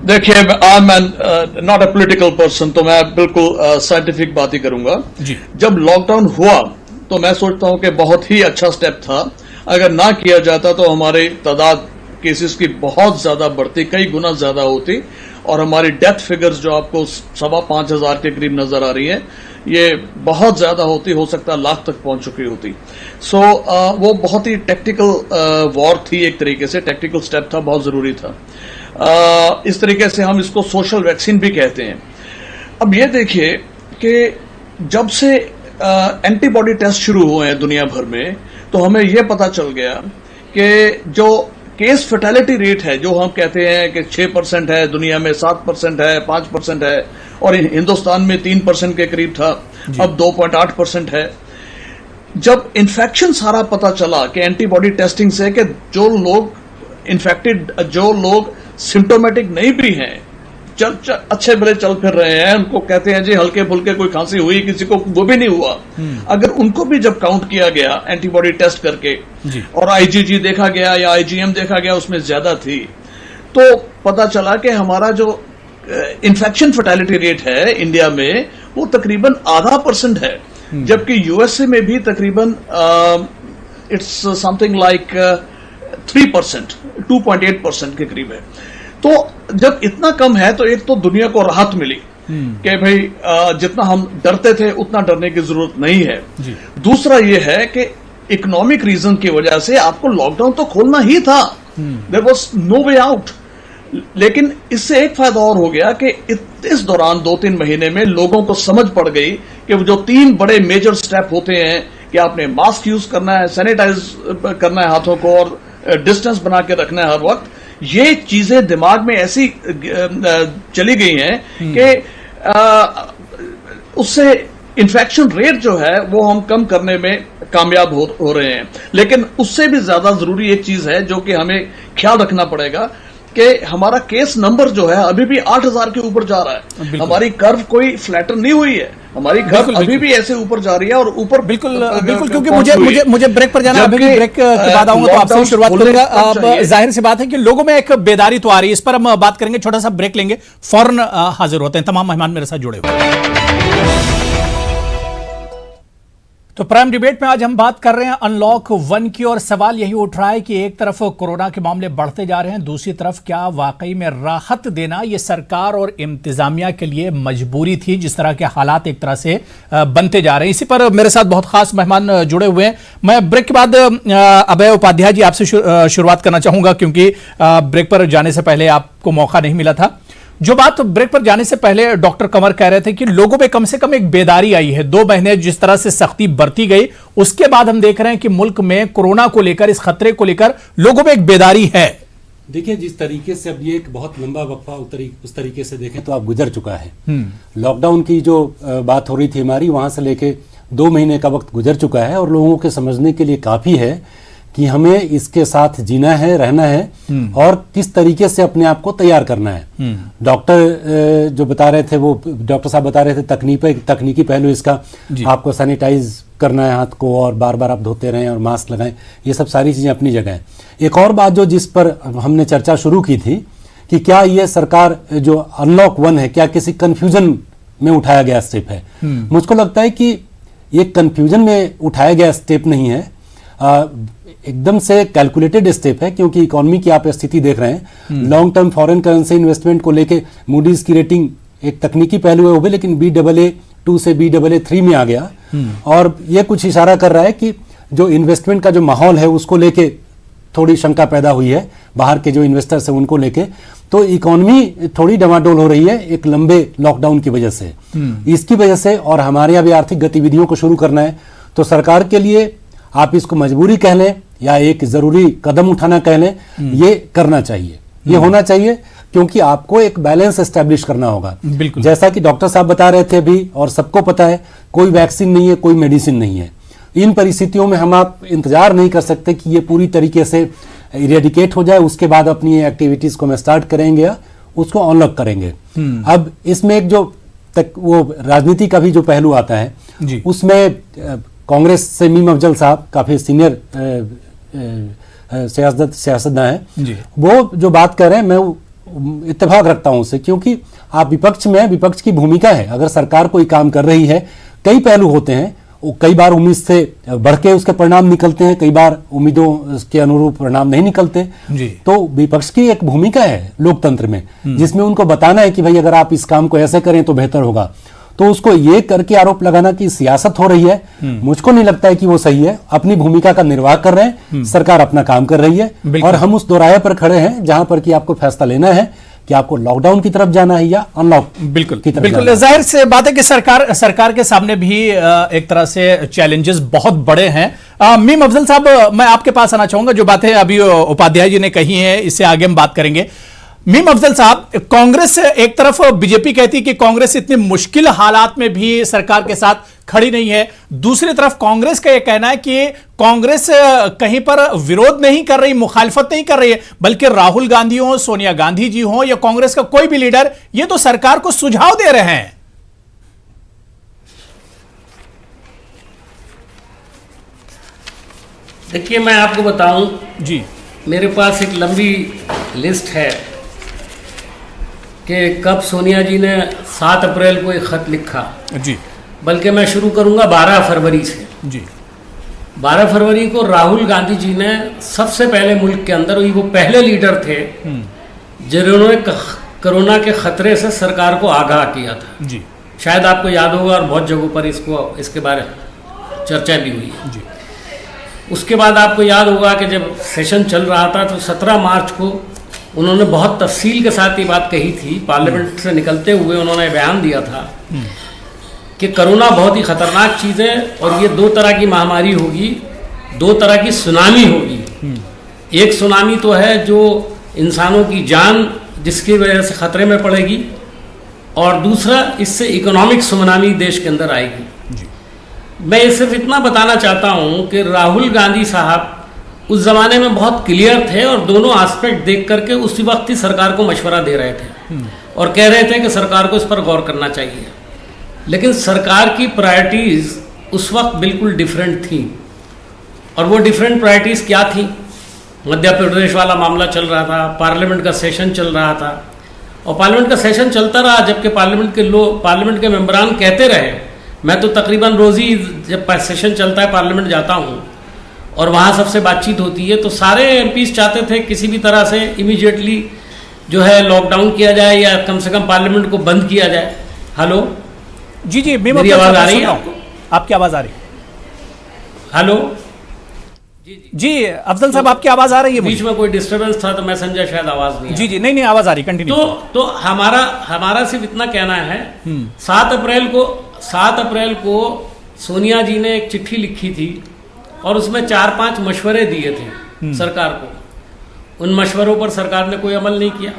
देखिए, I am not a political person, तो मैं बिल्कुल साइंटिफिक बात ही करूंगा जी। जब लॉकडाउन हुआ तो मैं सोचता हूं कि बहुत ही अच्छा स्टेप था। अगर ना किया जाता तो हमारी तादाद केसेस की बहुत ज्यादा बढ़ती, कई गुना ज्यादा होती, और हमारी डेथ फिगर्स जो आपको 5,500 के करीब नजर आ रही है, ये बहुत ज्यादा होती, हो सकता है लाख तक पहुंच चुकी होती। सो वो बहुत ही टेक्निकल वॉर थी, एक तरीके से टेक्निकल स्टेप था, बहुत जरूरी था। इस तरीके से हम इसको सोशल वैक्सीन भी कहते हैं। अब ये देखिए कि जब से एंटीबॉडी टेस्ट शुरू हुए हैं दुनिया भर में, तो हमें यह पता चल गया कि जो केस फर्टेलिटी रेट है, जो हम कहते हैं कि 6% है, दुनिया में 7% है, 5% है, और हिंदुस्तान में 3% के करीब था, अब 2.8% है। जब इन्फेक्शन सारा पता चला कि एंटीबॉडी टेस्टिंग से कि जो लोग इन्फेक्टेड, जो लोग सिम्टोमेटिक नहीं भी हैं, अच्छे भले चल फिर रहे हैं, उनको कहते हैं जी हल्के फुल्के कोई खांसी हुई, किसी को वो भी नहीं हुआ, अगर उनको भी जब काउंट किया गया एंटीबॉडी टेस्ट करके और आईजीजी देखा गया या आईजीएम देखा गया, उसमें ज्यादा थी, तो पता चला कि हमारा जो इन्फेक्शन फर्टिलिटी रेट है इंडिया में वो तकरीबन 0.5% है, जबकि यूएसए में भी तकरीबन इट्स समथिंग लाइक 3%, 2.8% के करीब है। तो जब इतना कम है तो एक तो दुनिया को राहत मिली कि भाई जितना हम डरते थे उतना डरने की जरूरत नहीं है। दूसरा ये है कि इकोनॉमिक रीजन की वजह से आपको लॉकडाउन तो खोलना ही था, there was no way out. लेकिन इससे एक फायदा और हो गया कि इस दौरान 2-3 महीने में लोगों को समझ पड़ गई कि वो जो 3 बड़े मेजर स्टेप होते हैं कि आपने मास्क यूज करना है, सैनिटाइज करना है हाथों को और डिस्टेंस बना के रखना है हर वक्त, ये चीजें दिमाग में ऐसी चली गई हैं कि उससे इन्फेक्शन रेट जो है वो हम कम करने में कामयाब हो रहे हैं। लेकिन उससे भी ज्यादा जरूरी एक चीज है जो कि हमें ख्याल रखना पड़ेगा कि हमारा केस नंबर जो है अभी भी 8,000 के ऊपर जा रहा है। हमारी कर्व कोई फ्लैटन नहीं हुई है, हमारी कर्व अभी भी ऐसे ऊपर जा रही है और ऊपर बिल्कुल क्योंकि मुझे ब्रेक पर जाना, अभी भी ब्रेक के बाद आऊंगा तो आपसे शुरुआत करूंगा। अब जाहिर सी बात है कि लोगों में एक बेदारी तो आ रही है, इस पर हम बात करेंगे, छोटा सा ब्रेक लेंगे, फौरन हाजिर होते हैं। तमाम मेहमान मेरे साथ जुड़े हुए। तो प्राइम डिबेट में आज हम बात कर रहे हैं अनलॉक 1 की, और सवाल यही उठ रहा है कि एक तरफ कोरोना के मामले बढ़ते जा रहे हैं, दूसरी तरफ क्या वाकई में राहत देना ये सरकार और इंतजामिया के लिए मजबूरी थी, जिस तरह के हालात एक तरह से बनते जा रहे हैं। इसी पर मेरे साथ बहुत खास मेहमान जुड़े हुए हैं। मैं ब्रेक के बाद अभय उपाध्याय जी आपसे शुरुआत करना चाहूंगा, क्योंकि ब्रेक पर जाने से पहले आपको मौका नहीं मिला था। जो बात ब्रेक पर जाने से पहले डॉक्टर कंवर कह रहे थे कि लोगों में कम से कम एक बेदारी आई है, 2 महीने जिस तरह से सख्ती बरती गई, उसके बाद हम देख रहे हैं कि मुल्क में कोरोना को लेकर, इस खतरे को लेकर लोगों में एक बेदारी है। देखिए, जिस तरीके से अब ये एक बहुत लंबा वक्फा उस तरीके से देखें तो आप गुजर चुका है। लॉकडाउन की जो बात हो रही थी हमारी, वहां से लेके 2 महीने का वक्त गुजर चुका है और लोगों के समझने के लिए काफी है कि हमें इसके साथ जीना है, रहना है और किस तरीके से अपने आप को तैयार करना है। डॉक्टर जो बता रहे थे, वो डॉक्टर साहब बता रहे थे तकनीकी पहलू इसका, आपको सैनिटाइज करना है हाथ को और बार बार आप धोते रहें और मास्क लगाएं, ये सब सारी चीजें अपनी जगह हैं। एक और बात जो जिस पर हमने चर्चा शुरू की थी कि क्या ये सरकार जो अनलॉक 1 है, क्या किसी कंफ्यूजन में उठाया गया स्टेप है? मुझको लगता है कि ये कंफ्यूजन में उठाया गया स्टेप नहीं है, एकदम से कैलकुलेटेड स्टेप है, क्योंकि इकोनॉमी की आप स्थिति देख रहे हैं। Long term foreign currency investment को लेके मूडीज की रेटिंग एक तकनीकी पहलू है वो भी, लेकिन BAA2 से BAA3 में आ गया और ये कुछ इशारा कर रहा है कि जो इन्वेस्टमेंट का जो माहौल है उसको लेके थोड़ी शंका पैदा हुई है बाहर के जो इन्वेस्टर्स हैं उनको लेके। तो इकोनॉमी थोड़ी डमाडोल हो रही है एक लंबे लॉकडाउन की वजह से, इसकी वजह से, और हमारे यहाँ भी आर्थिक गतिविधियों को शुरू करना है। तो सरकार के लिए आप इसको मजबूरी कह लें या एक जरूरी कदम उठाना कह लें, ये करना चाहिए, ये होना चाहिए, क्योंकि आपको एक बैलेंस एस्टैब्लिश करना होगा। जैसा कि डॉक्टर साहब बता रहे थे अभी, और सबको पता है, कोई वैक्सीन नहीं है, कोई मेडिसिन नहीं है। इन परिस्थितियों में हम आप इंतजार नहीं कर सकते कि ये पूरी तरीके से इरेडिकेट हो जाए, उसके बाद अपनी एक्टिविटीज को हम स्टार्ट करेंगे या उसको अनलॉक करेंगे। अब इसमें एक जो वो राजनीति का भी जो पहलू आता है, उसमें कांग्रेस से मीम अफजल साहब काफी सीनियर सियासतदान हैं, वो जो बात कर रहे हैं मैं इत्तेफाक रखता हूं उससे, क्योंकि आप विपक्ष में, विपक्ष की भूमिका है, अगर सरकार कोई काम कर रही है, कई पहलू होते हैं, कई बार उम्मीद से बढ़ के उसके परिणाम निकलते हैं, कई बार उम्मीदों के अनुरूप परिणाम नहीं निकलते। तो विपक्ष की एक भूमिका है लोकतंत्र में, जिसमें उनको बताना है कि भाई अगर आप इस काम को ऐसे करें तो बेहतर होगा। तो उसको ये करके आरोप लगाना कि सियासत हो रही है, मुझको नहीं लगता है कि वो सही है। अपनी भूमिका का निर्वाह कर रहे हैं, सरकार अपना काम कर रही है, और हम उस दोराहे पर खड़े हैं जहां पर कि आपको फैसला लेना है कि आपको लॉकडाउन की तरफ जाना है या अनलॉक की तरफ। बिल्कुल जाहिर से बात है कि सरकार के सामने भी एक तरह से चैलेंजेस बहुत बड़े हैं। मीम अफजल साहब, मैं आपके पास आना चाहूंगा। जो बातें अभी उपाध्याय जी ने कही हैं, इससे आगे हम बात करेंगे। मीम अफजल साहब, कांग्रेस एक तरफ बीजेपी कहती है कि कांग्रेस इतने मुश्किल हालात में भी सरकार के साथ खड़ी नहीं है, दूसरी तरफ कांग्रेस का यह कहना है कि कांग्रेस कहीं पर विरोध नहीं कर रही, मुखालफत नहीं कर रही है, बल्कि राहुल गांधी हो, सोनिया गांधी जी हो या कांग्रेस का कोई भी लीडर, ये तो सरकार को सुझाव दे रहे हैं। देखिए, मैं आपको बताऊं जी, मेरे पास एक लंबी लिस्ट है कि कब सोनिया जी ने 7 अप्रैल को एक खत लिखा जी, बल्कि मैं शुरू करूंगा 12 फरवरी से जी। 12 फरवरी को राहुल गांधी जी ने सबसे पहले मुल्क के अंदर, वो पहले लीडर थे जिन्होंने कोरोना के खतरे से सरकार को आगाह किया था जी। शायद आपको याद होगा और बहुत जगहों पर इसके बारे में चर्चा भी हुई है जी। उसके बाद आपको याद होगा कि जब सेशन चल रहा था तो 17 मार्च को उन्होंने बहुत तफसील के साथ ये बात कही थी। पार्लियामेंट से निकलते हुए उन्होंने बयान दिया था कि कोरोना बहुत ही खतरनाक चीज़ है और ये 2 तरह की महामारी होगी, 2 तरह की सुनामी होगी। एक सुनामी तो है जो इंसानों की जान जिसकी वजह से खतरे में पड़ेगी, और दूसरा इससे इकोनॉमिक सुनामी देश के अंदर आएगी। मैं ये सिर्फ इतना बताना चाहता हूँ कि राहुल गांधी साहब उस ज़माने में बहुत क्लियर थे और दोनों एस्पेक्ट देख करके उसी वक्त ही सरकार को मशवरा दे रहे थे और कह रहे थे कि सरकार को इस पर गौर करना चाहिए। लेकिन सरकार की प्रायोरिटीज़ उस वक्त बिल्कुल डिफरेंट थी, और वो डिफरेंट प्रायोरिटीज़ क्या थी? मध्य प्रदेश वाला मामला चल रहा था, पार्लियामेंट का सेशन चल रहा था, और पार्लियामेंट का सेशन चलता रहा जबकि पार्लियामेंट के मेंबरान कहते रहे। मैं तो तकरीबन रोज़ ही जब सेशन चलता है पार्लियामेंट जाता हूँ और वहाँ सबसे बातचीत होती है, तो सारे एमपीज चाहते थे किसी भी तरह से इमीडिएटली जो है लॉकडाउन किया जाए या कम से कम पार्लियामेंट को बंद किया जाए। हेलो जी जी, मेरी आवाज़ आ रही है आपको? आपकी आवाज़ आ रही है? हेलो जी अफजल साहब, आपकी आवाज़ आ रही है? बीच में कोई डिस्टर्बेंस था तो मैं समझा शायद आवाज़ नहीं। जी जी, नहीं आवाज़ आ रही, कंटिन्यू। तो हमारा सिर्फ इतना कहना है, 7 अप्रैल को सोनिया जी ने एक चिट्ठी लिखी थी और उसमें 4-5 मशवरे दिए थे सरकार को। उन मशवरों पर सरकार ने कोई अमल नहीं किया।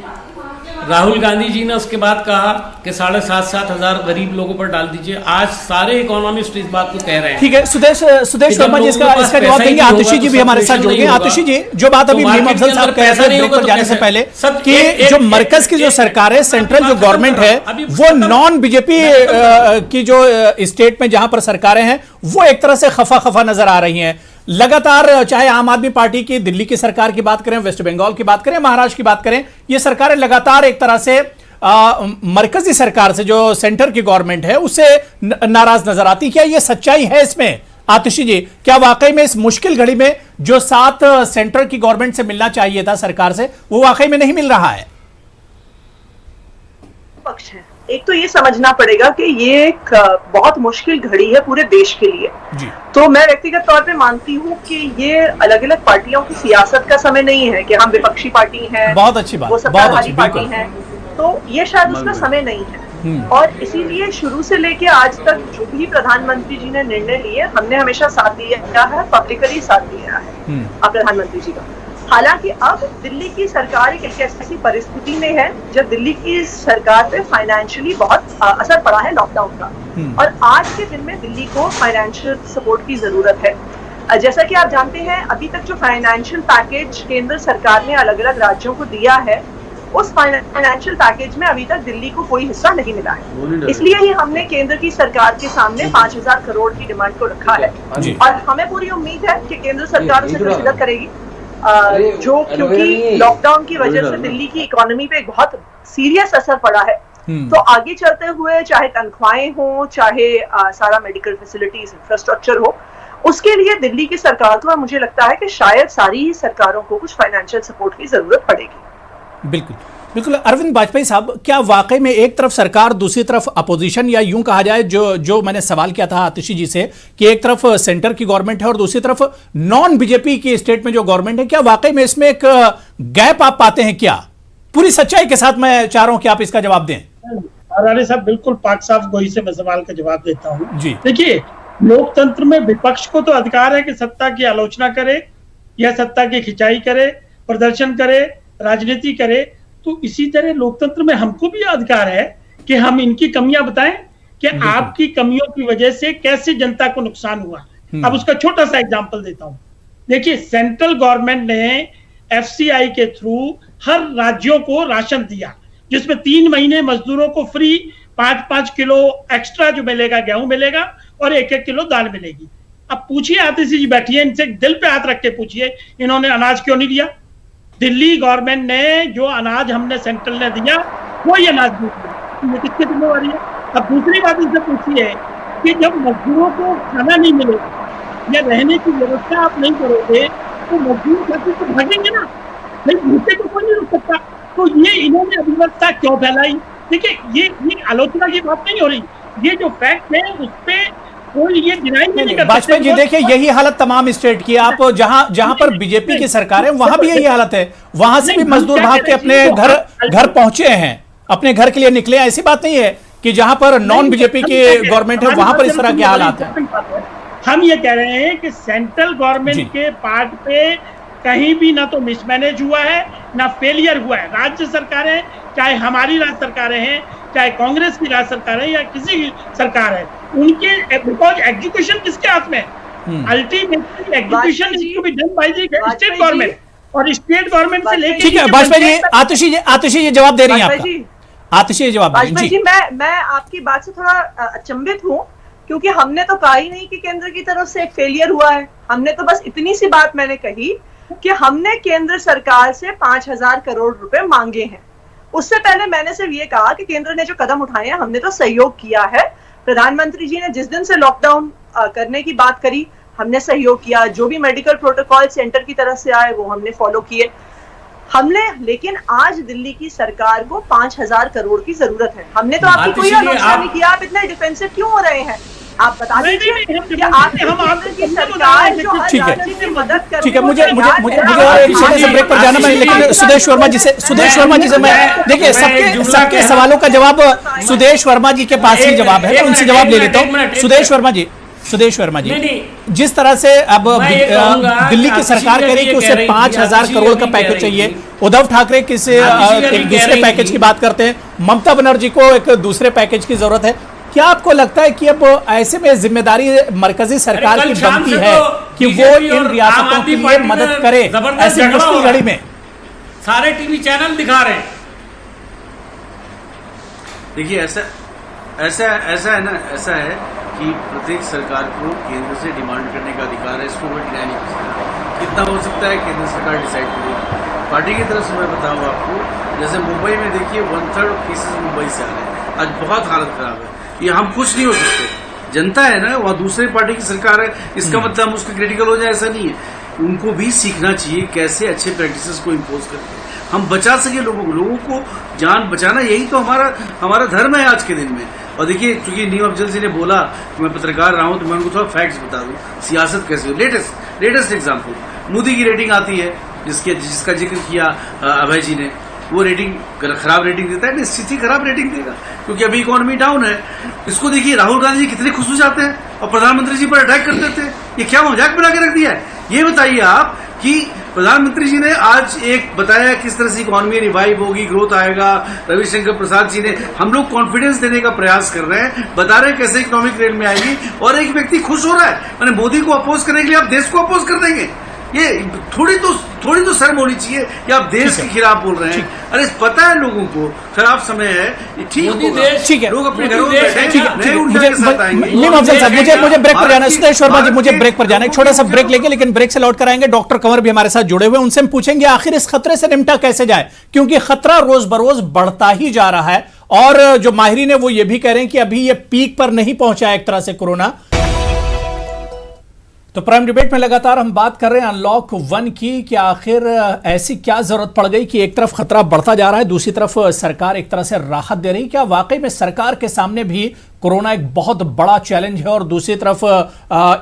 राहुल गांधी जी ने उसके बाद कहा कि 7,500 हज़ार गरीब लोगों पर डाल दीजिए। आज सारे इकोनॉमिस्ट इस बात को कह रहे हैं। ठीक है, सुदेश शर्मा जी इसका जवाब देंगे। आतिशी जी भी हमारे साथ जुड़ गए। आतिशी जी, जो बात अभी मीम अफजल साहब कह रहे थे ब्रेक पर जाने से पहले कि जो मरकज की जो सरकार है, सेंट्रल जो गवर्नमेंट है, वो नॉन बीजेपी की जो स्टेट में जहां पर सरकारें हैं वो एक तरह से खफा नजर आ रही हैं लगातार। चाहे आम आदमी पार्टी की दिल्ली की सरकार की बात करें, वेस्ट बंगाल की बात करें, महाराष्ट्र की बात करें, ये सरकारें लगातार एक तरह से मरकजी सरकार से, जो सेंटर की गवर्नमेंट है, उससे नाराज नजर आती। क्या ये सच्चाई है इसमें आतिशी जी? क्या वाकई में इस मुश्किल घड़ी में जो 7 सेंटर की गवर्नमेंट से मिलना चाहिए था सरकार से, वो वाकई में नहीं मिल रहा है? पक्ष है। एक तो ये समझना पड़ेगा कि ये एक बहुत मुश्किल घड़ी है पूरे देश के लिए जी। तो मैं व्यक्तिगत तौर पे मानती हूँ कि ये अलग अलग पार्टियों की सियासत का समय नहीं है कि हम विपक्षी पार्टी हैं, बहुत अच्छी बात, वो सत्ताधारी पार्टी है, तो ये शायद उसका समय नहीं है। और इसीलिए शुरू से लेके आज तक जो भी प्रधानमंत्री जी ने निर्णय लिए, हमने हमेशा साथ दिया है, पब्लिकली साथ दिया है प्रधानमंत्री जी का। हालांकि अब दिल्ली की सरकार एक ऐसी परिस्थिति में है जब दिल्ली की सरकार पे फाइनेंशियली बहुत असर पड़ा है लॉकडाउन का, और आज के दिन में दिल्ली को फाइनेंशियल सपोर्ट की जरूरत है। जैसा कि आप जानते हैं, अभी तक जो फाइनेंशियल पैकेज केंद्र सरकार ने अलग अलग राज्यों को दिया है, उस फाइनेंशियल पैकेज में अभी तक दिल्ली को कोई हिस्सा नहीं मिला है। इसलिए ही हमने केंद्र की सरकार के सामने 5,000 करोड़ की डिमांड को रखा है, और हमें पूरी उम्मीद है कि केंद्र सरकार उसे कंसीडर करेगी। क्योंकि लॉकडाउन की वजह से दिल्ली की इकोनॉमी पे एक बहुत सीरियस असर पड़ा है, तो आगे चलते हुए चाहे तनख्वाहें हो, चाहे सारा मेडिकल फैसिलिटीज इंफ्रास्ट्रक्चर हो, उसके लिए दिल्ली की सरकार को, मुझे लगता है कि शायद सारी ही सरकारों को कुछ फाइनेंशियल सपोर्ट की जरूरत पड़ेगी। बिल्कुल बिल्कुल। अरविंद वाजपेयी साहब, क्या वाकई में एक तरफ सरकार, दूसरी तरफ अपोजिशन, या यूं कहा जाए जो मैंने सवाल किया था आतिशी जी से कि एक तरफ सेंटर की गवर्नमेंट है और दूसरी तरफ नॉन बीजेपी की स्टेट में जो गवर्नमेंट है, क्या वाकई में इसमें एक गैप आप पाते हैं? क्या पूरी सच्चाई के साथ मैं चाह रहा हूं कि आप इसका जवाब दें। अरारी साहब, बिल्कुल पाक साहब गोई से मैं सवाल का जवाब देता हूँ जी। देखिए, लोकतंत्र में विपक्ष को तो अधिकार है कि सत्ता की आलोचना करे या सत्ता की खिंचाई करे, प्रदर्शन करे, राजनीति करे, तो इसी तरह लोकतंत्र में हमको भी अधिकार है कि हम इनकी कमियां बताएं कि आपकी कमियों की वजह से कैसे जनता को नुकसान हुआ। अब उसका छोटा सा एग्जांपल देता हूं। देखिए, सेंट्रल गवर्नमेंट ने FCI के थ्रू हर राज्यों को राशन दिया, जिसमें 3 महीने मजदूरों को फ्री 5-5 किलो एक्स्ट्रा जो मिलेगा गेहूं मिलेगा और 1-1 किलो दाल मिलेगी। अब पूछिए, आतिशी जी बैठी है, इनसे दिल पे हाथ रख के पूछिए, इन्होंने अनाज क्यों नहीं दिया? दिल्ली गवर्नमेंट ने जो अनाज हमने सेंट्रल ने दिया वही अनाज नहीं दिया, ये किसकी जिम्मेवारी है? अब दूसरी बात इनसे पूछिए कि जब मजदूरों को खाना नहीं मिलेगा या रहने की व्यवस्था आप नहीं करोगे तो मजदूर खाते तो भागेंगे ना, नहीं भूखे तो कोई नहीं रुक सकता। तो ये इन्होंने अभिवस्था क्यों फैलाई? देखिए, ये आलोचना की बात नहीं हो रही, ये जो फैक्ट है उस पे कोई ये डिनाई नहीं कर। वाजपेयी जी, देखिए यही हालत तमाम स्टेट की, आप जहां पर बीजेपी की सरकार है वहां भी यही हालत है, वहां से भी मजदूर भाग के अपने घर पहुंचे हैं, अपने घर के लिए निकले। ऐसी बात नहीं है कि जहां पर नॉन बीजेपी की गवर्नमेंट है वहां पर इस तरह के हालात है। हम ये कह रहे हैं कि सेंट्रल गवर्नमेंट के पार्ट पे कहीं भी ना तो मिसमैनेज हुआ है ना फेलियर हुआ है। राज्य सरकारें, चाहे हमारी राज्य सरकारें हैं, चाहे कांग्रेस की राज्य सरकार है या किसी की सरकार है, उनके बिकॉज एग्जीक्यूशन किसके हाथ में है? Ultimately execution is to be done by the state government, और स्टेट गवर्नमेंट से लेकर। ठीक है वाजपेयी जी, आतिशी जी जवाब दे रही हैं आपका। आतिशी जी जवाब वाजपेयी जी, मैं आपकी बात से थोड़ा अचंभित हूँ, क्योंकि हमने तो कहा ही नहीं कि केंद्र की तरफ से एक फेलियर हुआ है। हमने तो बस इतनी सी बात मैंने कही कि हमने केंद्र सरकार से 5,000 करोड़ रुपए मांगे हैं। उससे पहले मैंने सिर्फ ये कहा कि केंद्र ने जो कदम उठाए हैं हमने तो सहयोग किया है। प्रधानमंत्री जी ने जिस दिन से लॉकडाउन करने की बात करी हमने सहयोग किया, जो भी मेडिकल प्रोटोकॉल सेंटर की तरफ से आए वो हमने फॉलो किए हमने। लेकिन आज दिल्ली की सरकार को 5,000 करोड़ की जरूरत है। हमने तो आपकी कोई आलोचना नहीं किया, आप इतने डिफेंसिव क्यों हो रहे हैं? आप बता दीजिए कि आपकी केंद्र की सरकार जो हर राज्य की मदद कर रही है। ठीक है, मुझे और एक छोटे से ब्रेक पर जाना है, लेकिन सुदेश वर्मा जी से मैं देखिए सबके सवालों का जवाब सुदेश वर्मा जी के पास ही जवाब है, तो उनसे जवाब ले लेता हूँ। सुदेश वर्मा जी, जिस तरह से अब दिल्ली की सरकार कह रही है कि उसे 5,000 करोड़ का पैकेज चाहिए, उद्धव ठाकरे किसी एक दूसरे पैकेज की बात करते हैं, ममता बनर्जी को एक दूसरे पैकेज की जरूरत है। क्या आपको लगता है कि अब ऐसे में जिम्मेदारी मरकजी सरकार की बनती है कि वो इन रियासतों के लिए मदद करे ऐसी मुश्किल घड़ी में? सारे टीवी चैनल दिखा रहे हैं। देखिए ऐसा है कि प्रत्येक सरकार को केंद्र से डिमांड करने का अधिकार है, इसको वो डिनाई नहीं कर सकता। कितना हो सकता है केंद्र सरकार डिसाइड करेगी। पार्टी की तरफ से मैं बताऊँ आपको, जैसे मुंबई में देखिए 1/3 केसेस मुंबई से आ रहे हैं, आज बहुत हालत खराब है। ये हम कुछ नहीं हो सकते, जनता है ना, वहाँ दूसरे पार्टी की सरकार है, इसका मतलब हम उसके क्रिटिकल हो जाए ऐसा नहीं है। उनको भी सीखना चाहिए कैसे अच्छे प्रैक्टिसेस को इम्पोज करके हम बचा सके लोगों को जान बचाना, यही तो हमारा धर्म है आज के दिन में। और देखिए, चूंकि नीम अफजल जी ने बोला कि मैं पत्रकार रहा हूं तो मैं उनको थोड़ा फैक्ट्स बता दूं, सियासत कैसे हो। लेटेस्ट एग्जाम्पल, मोदी की रेटिंग आती है जिसका जिक्र किया अभय जी ने, वो रेटिंग खराब रेटिंग देता है, निश्चित ही खराब रेटिंग देगा क्योंकि अभी इकोनॉमी डाउन है। इसको देखिए, राहुल गांधी जी कितने खुश हो जाते हैं और प्रधानमंत्री जी पर अटैक कर देते हैं। ये क्या मजाक बना के रख दिया है? ये बताइए आप कि प्रधानमंत्री जी ने आज एक बताया किस तरह से इकोनॉमी रिवाइव होगी, ग्रोथ आएगा। रविशंकर प्रसाद जी ने, हम लोग कॉन्फिडेंस देने का प्रयास कर रहे हैं, बता रहे हैं कैसे इकोनॉमिक रेल में आएगी, और एक व्यक्ति खुश हो रहा है। मैंने मोदी को अपोज करने के लिए आप देश को अपोज कर देंगे? ये थोड़ी तो शर्म होनी चाहिए कि आप देश के खिलाफ बोल रहे हैं। अरे पता है लोगों को खराब समय है, ठीक है, लोग अपने घरों में बैठे, मुझे ब्रेक पर जाना है। सुदेश वर्मा जी, मुझे ब्रेक पर जाना है, छोटा सा ब्रेक लेंगे, लेकिन ब्रेक से लौट कर आएंगे। डॉक्टर कंवर भी हमारे साथ जुड़े हुए, उनसे हम पूछेंगे आखिर इस खतरे से निपटा कैसे जाए, क्योंकि खतरा रोज बरोज बढ़ता ही जा रहा है। और जो माहिरीन है वो ये भी कह रहे हैं कि अभी ये पीक पर नहीं पहुंचा है एक तरह से कोरोना। तो प्राइम डिबेट में लगातार हम बात कर रहे हैं अनलॉक 1 की, कि आखिर ऐसी क्या जरूरत पड़ गई कि एक तरफ खतरा बढ़ता जा रहा है, दूसरी तरफ सरकार एक तरह से राहत दे रही। क्या वाकई में सरकार के सामने भी कोरोना एक बहुत बड़ा चैलेंज है और दूसरी तरफ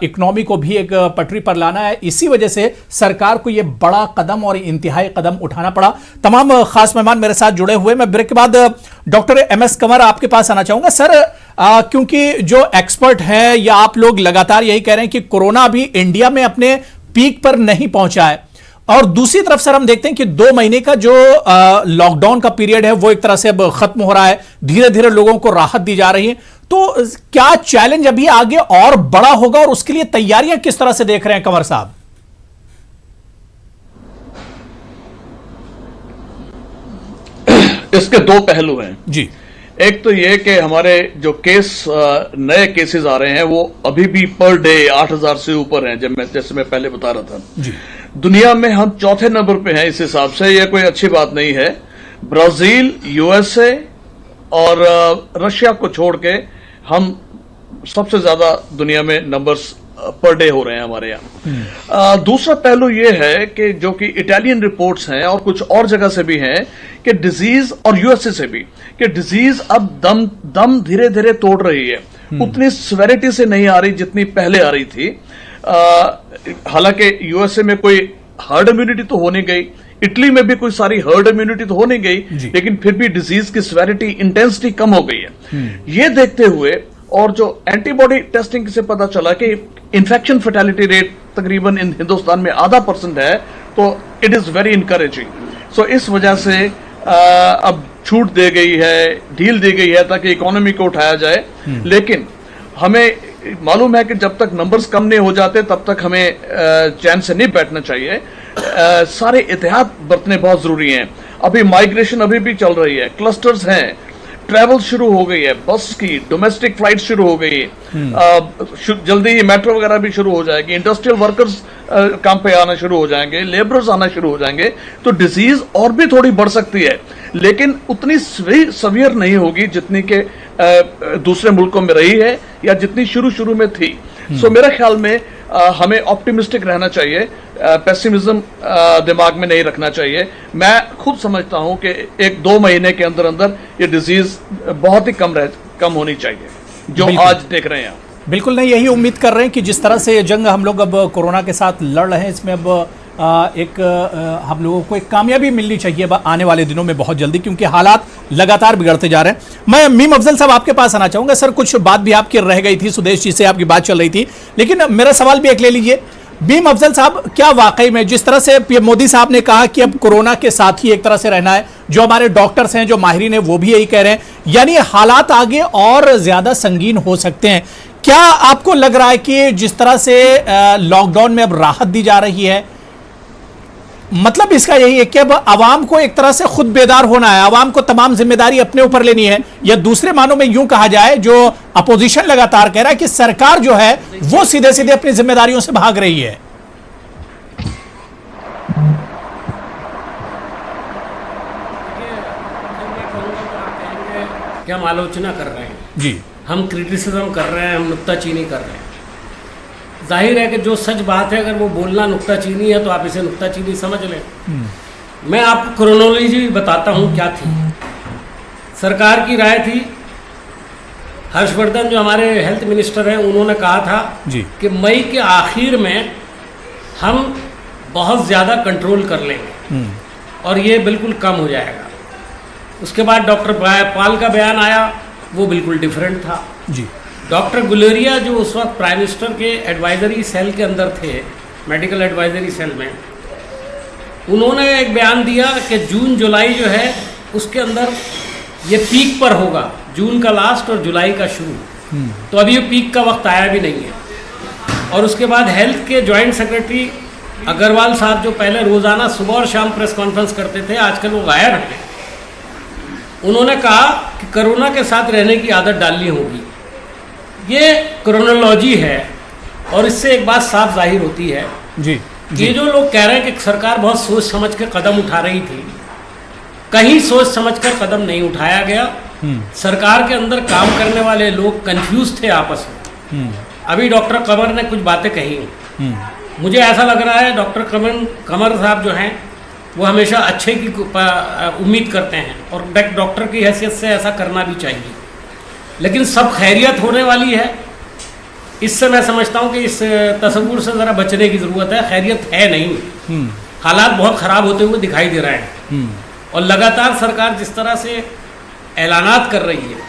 इकोनॉमी को भी एक पटरी पर लाना है? इसी वजह से सरकार को यह बड़ा कदम और इंतहाई कदम उठाना पड़ा। तमाम खास मेहमान मेरे साथ जुड़े हुए। मैं ब्रेक के बाद डॉक्टर MS कंवर आपके पास आना चाहूंगा। सर, क्योंकि जो एक्सपर्ट हैं या आप लोग लगातार यही कह रहे हैं कि कोरोना अभी इंडिया में अपने पीक पर नहीं पहुंचा है, और दूसरी तरफ सर हम देखते हैं कि 2 महीने का जो लॉकडाउन का पीरियड है वो एक तरह से अब खत्म हो रहा है, धीरे धीरे लोगों को राहत दी जा रही है, तो क्या चैलेंज अभी आगे और बड़ा होगा और उसके लिए तैयारियां किस तरह से देख रहे हैं कंवर साहब? इसके 2 पहलू हैं जी। एक तो ये कि हमारे जो नए केसेस आ रहे हैं वो अभी भी पर डे 8,000 से ऊपर हैं, जैसे मैं पहले बता रहा था जी। दुनिया में हम चौथे नंबर पे हैं, इस हिसाब से ये कोई अच्छी बात नहीं है। ब्राजील, यूएसए और रशिया को छोड़ के हम सबसे ज्यादा दुनिया में नंबर्स पर डे हो रहे हैं हमारे यहाँ। दूसरा पहलू ये है कि जो कि इटालियन रिपोर्ट्स हैं और कुछ और जगह से भी हैं कि डिजीज, और यूएसए से भी, कि डिजीज अब दम धीरे धीरे तोड़ रही है, उतनी सिवियरिटी से नहीं आ रही जितनी पहले आ रही थी। हालांकि यूएसए में कोई हर्ड इम्यूनिटी तो होने गई, इटली में भी कोई सारी हर्ड इम्यूनिटी तो होने गई, लेकिन फिर भी डिजीज की सिवियरिटी, इंटेंसिटी कम हो गई है। ये देखते हुए और जो एंटीबॉडी टेस्टिंग से पता चला कि इन्फेक्शन फैटेलिटी रेट तकरीबन इन हिंदुस्तान में 0.5% है, तो इट इज वेरी इनकरेजिंग। सो इस वजह से अब छूट दे गई है, ढील दी गई है ताकि इकोनॉमी को उठाया जाए। लेकिन हमें मालूम है कि जब तक नंबर्स कम नहीं हो जाते तब तक हमें चैन से नहीं बैठना चाहिए। सारे एहतियात बरतने बहुत जरूरी हैं। अभी माइग्रेशन अभी भी चल रही है, क्लस्टर्स हैं, ट्रैवल शुरू हो गई है, बस की डोमेस्टिक फ्लाइट शुरू हो गई है, जल्दी ही मेट्रो वगैरह भी शुरू हो जाएगी, इंडस्ट्रियल वर्कर्स काम पे आना शुरू हो जाएंगे, लेबरर्स आना शुरू हो जाएंगे, तो डिजीज और भी थोड़ी बढ़ सकती है, लेकिन उतनी सवियर नहीं होगी जितनी के दूसरे मुल्कों में रही है या जितनी शुरू में थी। सो मेरे ख्याल में हमें ऑप्टिमिस्टिक रहना चाहिए, पेसिमिज्म दिमाग में नहीं रखना चाहिए। मैं खुद समझता हूं कि 1-2 महीने के अंदर अंदर ये डिजीज बहुत ही कम होनी चाहिए जो आज देख रहे हैं। बिल्कुल नहीं, यही उम्मीद कर रहे हैं कि जिस तरह से जंग हम लोग अब कोरोना के साथ लड़ रहे हैं, इसमें अब हम लोगों को एक कामयाबी मिलनी चाहिए आने वाले दिनों में बहुत जल्दी, क्योंकि हालात लगातार बिगड़ते जा रहे हैं। मैं मीम अफजल साहब आपके पास आना चाहूंगा। सर, कुछ बात भी आपकी रह गई थी, सुदेश जी से आपकी बात चल रही थी, लेकिन मेरा सवाल भी एक ले लीजिए। मीम अफजल साहब, क्या वाकई में जिस तरह से पीएम मोदी साहब ने कहा कि अब कोरोना के साथ ही एक तरह से रहना है, जो हमारे डॉक्टर्स हैं, जो माहिरीन हैं, वो भी यही कह रहे हैं, यानी हालात आगे और ज्यादा संगीन हो सकते हैं। क्या आपको लग रहा है कि जिस तरह से लॉकडाउन में अब राहत दी जा रही है, मतलब इसका यही है कि अब आवाम को एक तरह से खुद बेदार होना है, आवाम को तमाम जिम्मेदारी अपने ऊपर लेनी है, या दूसरे मानों में यूं कहा जाए, जो अपोजिशन लगातार कह रहा है कि सरकार जो है वो सीधे सीधे अपनी जिम्मेदारियों से भाग रही है? क्या हम आलोचना कर रहे हैं जी, हम क्रिटिसिज्म कर रहे हैं, हम नुक्ताचीनी कर रहे हैं। जाहिर है कि जो सच बात है, अगर वो बोलना नुक्ताचीनी है तो आप इसे नुक्ताचीनी समझ लें। मैं आपको क्रोनोलॉजी बताता हूँ क्या थी। सरकार की राय थी, हर्षवर्धन जो हमारे हेल्थ मिनिस्टर हैं, उन्होंने कहा था जी कि मई के आखिर में हम बहुत ज़्यादा कंट्रोल कर लेंगे और ये बिल्कुल कम हो जाएगा। उसके बाद डॉक्टर पाल का बयान आया, वो बिल्कुल डिफरेंट था जी। डॉक्टर गुलेरिया जो उस वक्त प्राइम मिनिस्टर के एडवाइजरी सेल के अंदर थे, मेडिकल एडवाइजरी सेल में, उन्होंने एक बयान दिया कि जून जुलाई जो है उसके अंदर ये पीक पर होगा, जून का लास्ट और जुलाई का शुरू। तो अभी ये पीक का वक्त आया भी नहीं है। और उसके बाद हेल्थ के जॉइंट सेक्रेटरी अग्रवाल साहब जो पहले रोज़ाना सुबह और शाम प्रेस कॉन्फ्रेंस करते थे, आजकल वो गायब हैं। उन्होंने कहा कि कोरोना के साथ रहने की आदत डालनी होगी। ये क्रोनोलॉजी है और इससे एक बात साफ जाहिर होती है जी, ये जो लोग कह रहे हैं कि सरकार बहुत सोच समझ के कदम उठा रही थी, कहीं सोच समझ कर कदम नहीं उठाया गया। सरकार के अंदर काम करने वाले लोग कंफ्यूज थे आपस में। अभी डॉक्टर कमर ने कुछ बातें कही, मुझे ऐसा लग रहा है डॉक्टर कमर साहब जो हैं वो हमेशा अच्छे की उम्मीद करते हैं और डॉक्टर की हैसियत से ऐसा करना भी चाहिए, लेकिन सब खैरियत होने वाली है, इससे मैं समझता हूँ कि इस तस्वुर से ज़रा बचने की ज़रूरत है। खैरियत है नहीं, हालात बहुत ख़राब होते हुए दिखाई दे रहे हैं और लगातार सरकार जिस तरह से ऐलानात कर रही है।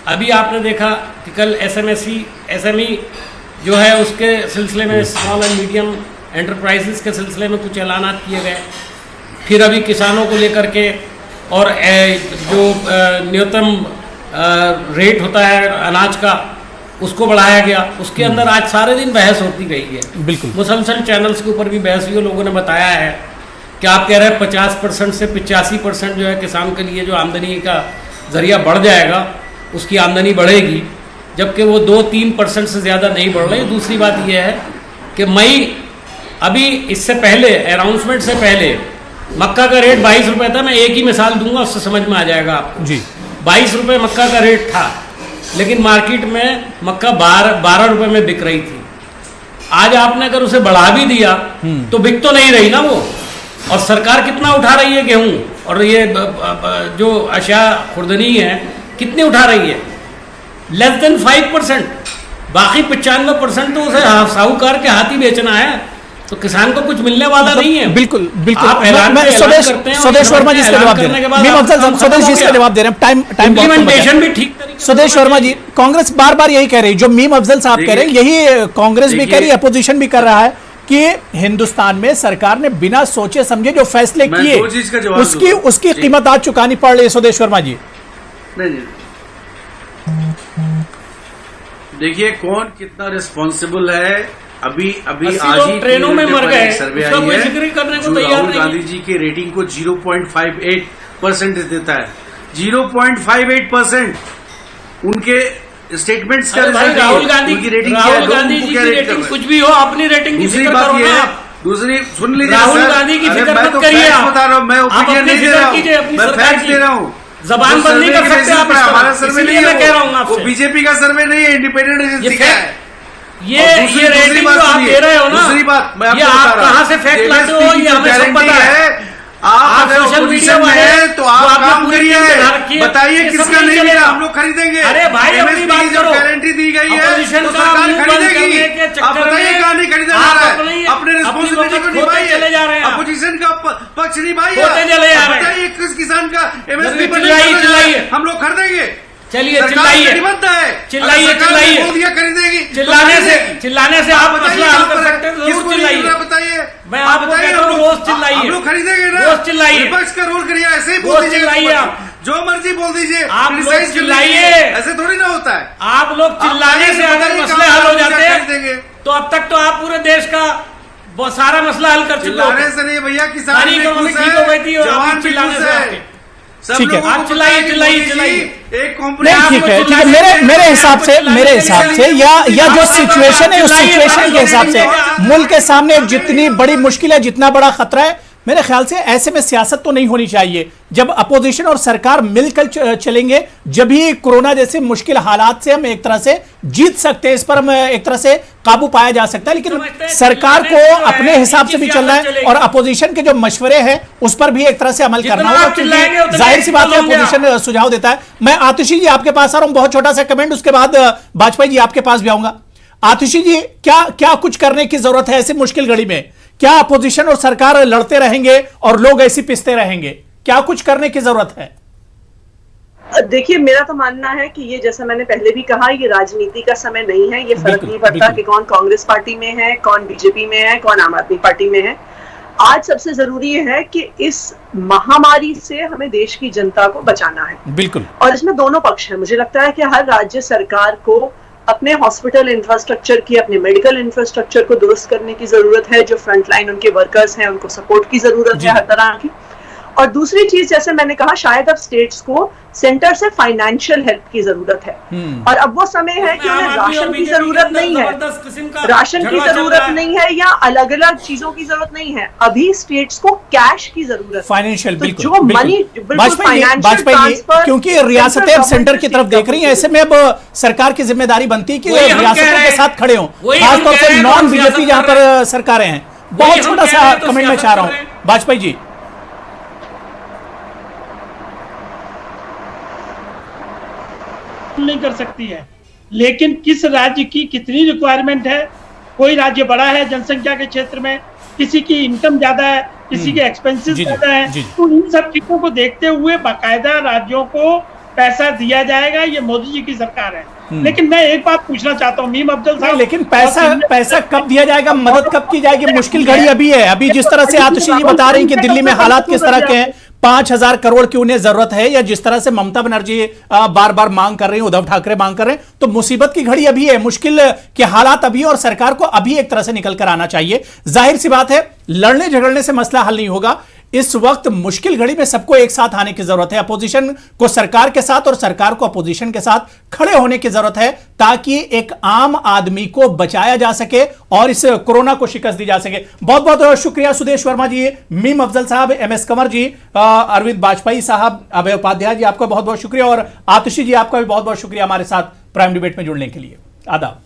अभी आपने देखा कि कल SME जो है उसके सिलसिले में स्मॉल एंड मीडियम एंटरप्राइजेस के सिलसिले में कुछ ऐलानात किए गए, फिर अभी किसानों को लेकर के और जो न्यूनतम रेट होता है अनाज का उसको बढ़ाया गया। उसके अंदर आज सारे दिन बहस होती रही है। बिल्कुल मुसलसल चैनल्स के ऊपर भी बहस हुई है। लोगों ने बताया है कि आप कह रहे हैं 50% से 85% जो है किसान के लिए जो आमदनी का जरिया बढ़ जाएगा, उसकी आमदनी बढ़ेगी, जबकि वो 2-3% से ज़्यादा नहीं बढ़ रही। दूसरी बात यह है कि अभी इससे पहले अनाउंसमेंट से पहले मक्का का रेट 22 रुपये था। मैं एक ही मिसाल दूंगा, उससे समझ में आ जाएगा आपको जी। 22 रुपये मक्का का रेट था, लेकिन मार्केट में मक्का 12 रुपये में बिक रही थी। आज आपने अगर उसे बढ़ा भी दिया तो बिक तो नहीं रही ना वो। और सरकार कितना उठा रही है गेहूं और ये जो अशिया खुर्दनी है कितनी उठा रही है? Less than 5%। बाकी 95% तो उसे साहूकार के हाथ ही बेचना है, तो किसान को कुछ मिलने वाला नहीं है। बिल्कुल बिल्कुल। आप ऐलान पे ऐलान करते हैं, स्वदेश वर्मा जी इसका जवाब दे रहे हैं। मीम अफजल साहब स्वदेश जी इसका जवाब दे रहे हैं। टाइम इम्प्लीमेंटेशन भी ठीक तरीके से। स्वदेश वर्मा जी, कांग्रेस बार बार यही कह रही है, जो मीम अफजल साहब कह रहे हैं यही कांग्रेस भी कह रही है, अपोजिशन भी कर रहा है कि हिंदुस्तान में सरकार ने बिना सोचे समझे जो फैसले किए उसकी कीमत आज चुकानी पड़ रही है। स्वदेश वर्मा जी, देखिए कौन कितना रिस्पॉन्सिबल है। अभी आज ही ट्रेनों में मर गए, सर्वे आई है जो राहुल गांधी जी के रेटिंग को 0.58% देता है। 0.58% उनके स्टेटमेंट्स का राहुल गांधी जी की रेटिंग कुछ भी हो, अपनी रेटिंग की फिक्र करो ना। दूसरी सुन लीजिए, राहुल गांधी की फिक्र मत करिए, बता रहा हूँ मैं, ओपिनियन नहीं दे रहा हूँ, मैं फैक्ट दे रहा हूँ। जबान बंद नहीं कर सकते आप। हमारा सर्वे नहीं है, मैं कह रहा हूँ वो बीजेपी का सर्वे नहीं है, इंडिपेंडेंट एजेंसी का है। ये रेटिंग जो आप दे रहे हो ना, दूसरी बात मैं ये आप कहाँ से फैक्ट लाते हो ये हमें सब पता है। आप सोशल मीडिया में हैं तो आप काम करिए, बताइए किसका नहीं मिला, हम लोग खरीदेंगे। अरे भाई अपनी बात करो, गारंटी दी गई है तो सरकार खरीदेगी। आप बताइए कहाँ नहीं खरीदा जा रहा है, अपने रिस्पॉन्सिबिलिटी को निभाइए, अपोजिशन का पक्ष निभाइए, बताइए किस किसान का एमएसपी पर हम लोग खरीदेंगे। चलिए चिल्लाइए खरीदेगी। चिल्लाने से आप मसला हल कर सकते हैं, जरूर चिल्लाइए। बताइए, मैं आपको कहता हूँ रोज चिल्लाइए, हम लोग खरीदेंगे ना, रोज चिल्लाइए, विपक्ष का रोल करिए, ऐसे ही बोल दीजिए, आप जो मर्जी बोल दीजिए, आप लोग चिल्लाइए, ऐसे थोड़ी ना होता है। आप लोग चिल्लाने से अगर मसले हल हो जाते हैं तो अब तक तो आप पूरे देश का सारा मसला हल कर चुके। चिल्लाने से नहीं भैया, किसान ठीक हो गई थी, जवान चिल्लाने से। ठीक है, आप चिल्लाइए एक नहीं, ठीक है। मेरे हिसाब से या जो सिचुएशन है उस सिचुएशन के हिसाब से मुल्क के सामने जितनी बड़ी मुश्किल है, जितना बड़ा खतरा है, मेरे ख्याल से ऐसे में सियासत तो नहीं होनी चाहिए। जब अपोजिशन और सरकार मिलकर चलेंगे, जब ही कोरोना जैसे मुश्किल हालात से हम एक तरह से जीत सकते हैं, इस पर हम एक तरह से काबू पाया जा सकता है। लेकिन सरकार को अपने हिसाब से भी चलना है और अपोजिशन के जो मशवरे हैं उस पर भी एक तरह से अमल करना होगा, क्योंकि जाहिर सी बात है अपोजिशन सुझाव देता है। मैं आतिशी जी आपके पास आ रहा हूं, बहुत छोटा सा कमेंट, उसके बाद वाजपेयी जी आपके पास भी आऊंगा। आतिशी जी, क्या कुछ करने की जरूरत है ऐसी मुश्किल घड़ी में? क्या अपोजिशन और सरकार लड़ते रहेंगे और लोग ऐसी पिसते रहेंगे? क्या कुछ करने की जरूरत है? देखिए, मेरा तो मानना है कि ये, जैसा मैंने पहले भी कहा, ये राजनीति का समय नहीं है। ये फर्क नहीं पड़ता कि कौन कांग्रेस पार्टी में है, कौन बीजेपी में है, कौन आम आदमी पार्टी में है। आज सबसे जरूरी है कि इस महामारी से हमें देश की जनता को बचाना है। बिल्कुल। और इसमें दोनों पक्ष है। मुझे लगता है कि हर राज्य सरकार को अपने हॉस्पिटल इंफ्रास्ट्रक्चर की, अपने मेडिकल इंफ्रास्ट्रक्चर को दुरुस्त करने की जरूरत है। जो फ्रंटलाइन उनके वर्कर्स हैं उनको सपोर्ट की जरूरत है हर तरह की। और दूसरी चीज, जैसे मैंने कहा, शायद अब स्टेट्स को सेंटर से फाइनेंशियल हेल्प की जरूरत है। और अब वो समय है कि उन्हें राशन की जरूरत नहीं है, राशन की जरूरत नहीं है या अलग अलग चीजों की जरूरत नहीं है। अभी स्टेट्स को कैश की जरूरत है, फाइनेंशियल। बिल्कुल, जो मनी वाजपेयी, क्योंकि रियासतें अब सेंटर की तरफ देख रही हैं, ऐसे में अब सरकार की जिम्मेदारी बनती है कि रियासतों के साथ खड़े हों, खासतौर से नॉन बीजेपी जहां पर सरकारें हैं। बहुत छोटा सा कमेंट में चाह रहा हूं वाजपेयी जी। नहीं कर सकती है, लेकिन किस राज्य की कितनी रिक्वायरमेंट है। कोई राज्य बड़ा है जनसंख्या के क्षेत्र में, किसी की इनकम ज्यादा है, किसी के एक्सपेंसेस ज्यादा है, तो इन सब चीजों को देखते हुए बाकायदा राज्यों को पैसा दिया जाएगा। ये मोदी जी की सरकार है, लेकिन मैं एक बात पूछना चाहता हूँ मीम अफजल साहब, लेकिन पैसा कब दिया जाएगा, मदद कब की जाएगी? मुश्किल घड़ी अभी है। अभी जिस तरह से आतिशी जी बता रही हैं कि दिल्ली में हालात किस तरह के हैं, 5,000 करोड़ की उन्हें जरूरत है, या जिस तरह से ममता बनर्जी बार बार मांग कर रही है, उद्धव ठाकरे मांग कर रहे हैं, तो मुसीबत की घड़ी अभी है, मुश्किल के हालात अभी, और सरकार को अभी एक तरह से निकल कर आना चाहिए। जाहिर सी बात है, लड़ने झगड़ने से मसला हल नहीं होगा। इस वक्त मुश्किल घड़ी में सबको एक साथ आने की जरूरत है। अपोजिशन को सरकार के साथ और सरकार को अपोजिशन के साथ खड़े होने की जरूरत है, ताकि एक आम आदमी को बचाया जा सके और इस कोरोना को शिकस्त दी जा सके। बहुत बहुत शुक्रिया सुदेश वर्मा जी, मीम अफजल साहब, MS कंवर जी, अरविंद वाजपेयी साहब, अभय उपाध्याय जी, आपका बहुत बहुत शुक्रिया, और आतिशी जी आपका भी बहुत बहुत शुक्रिया हमारे साथ प्राइम डिबेट में जुड़ने के लिए। आदाब।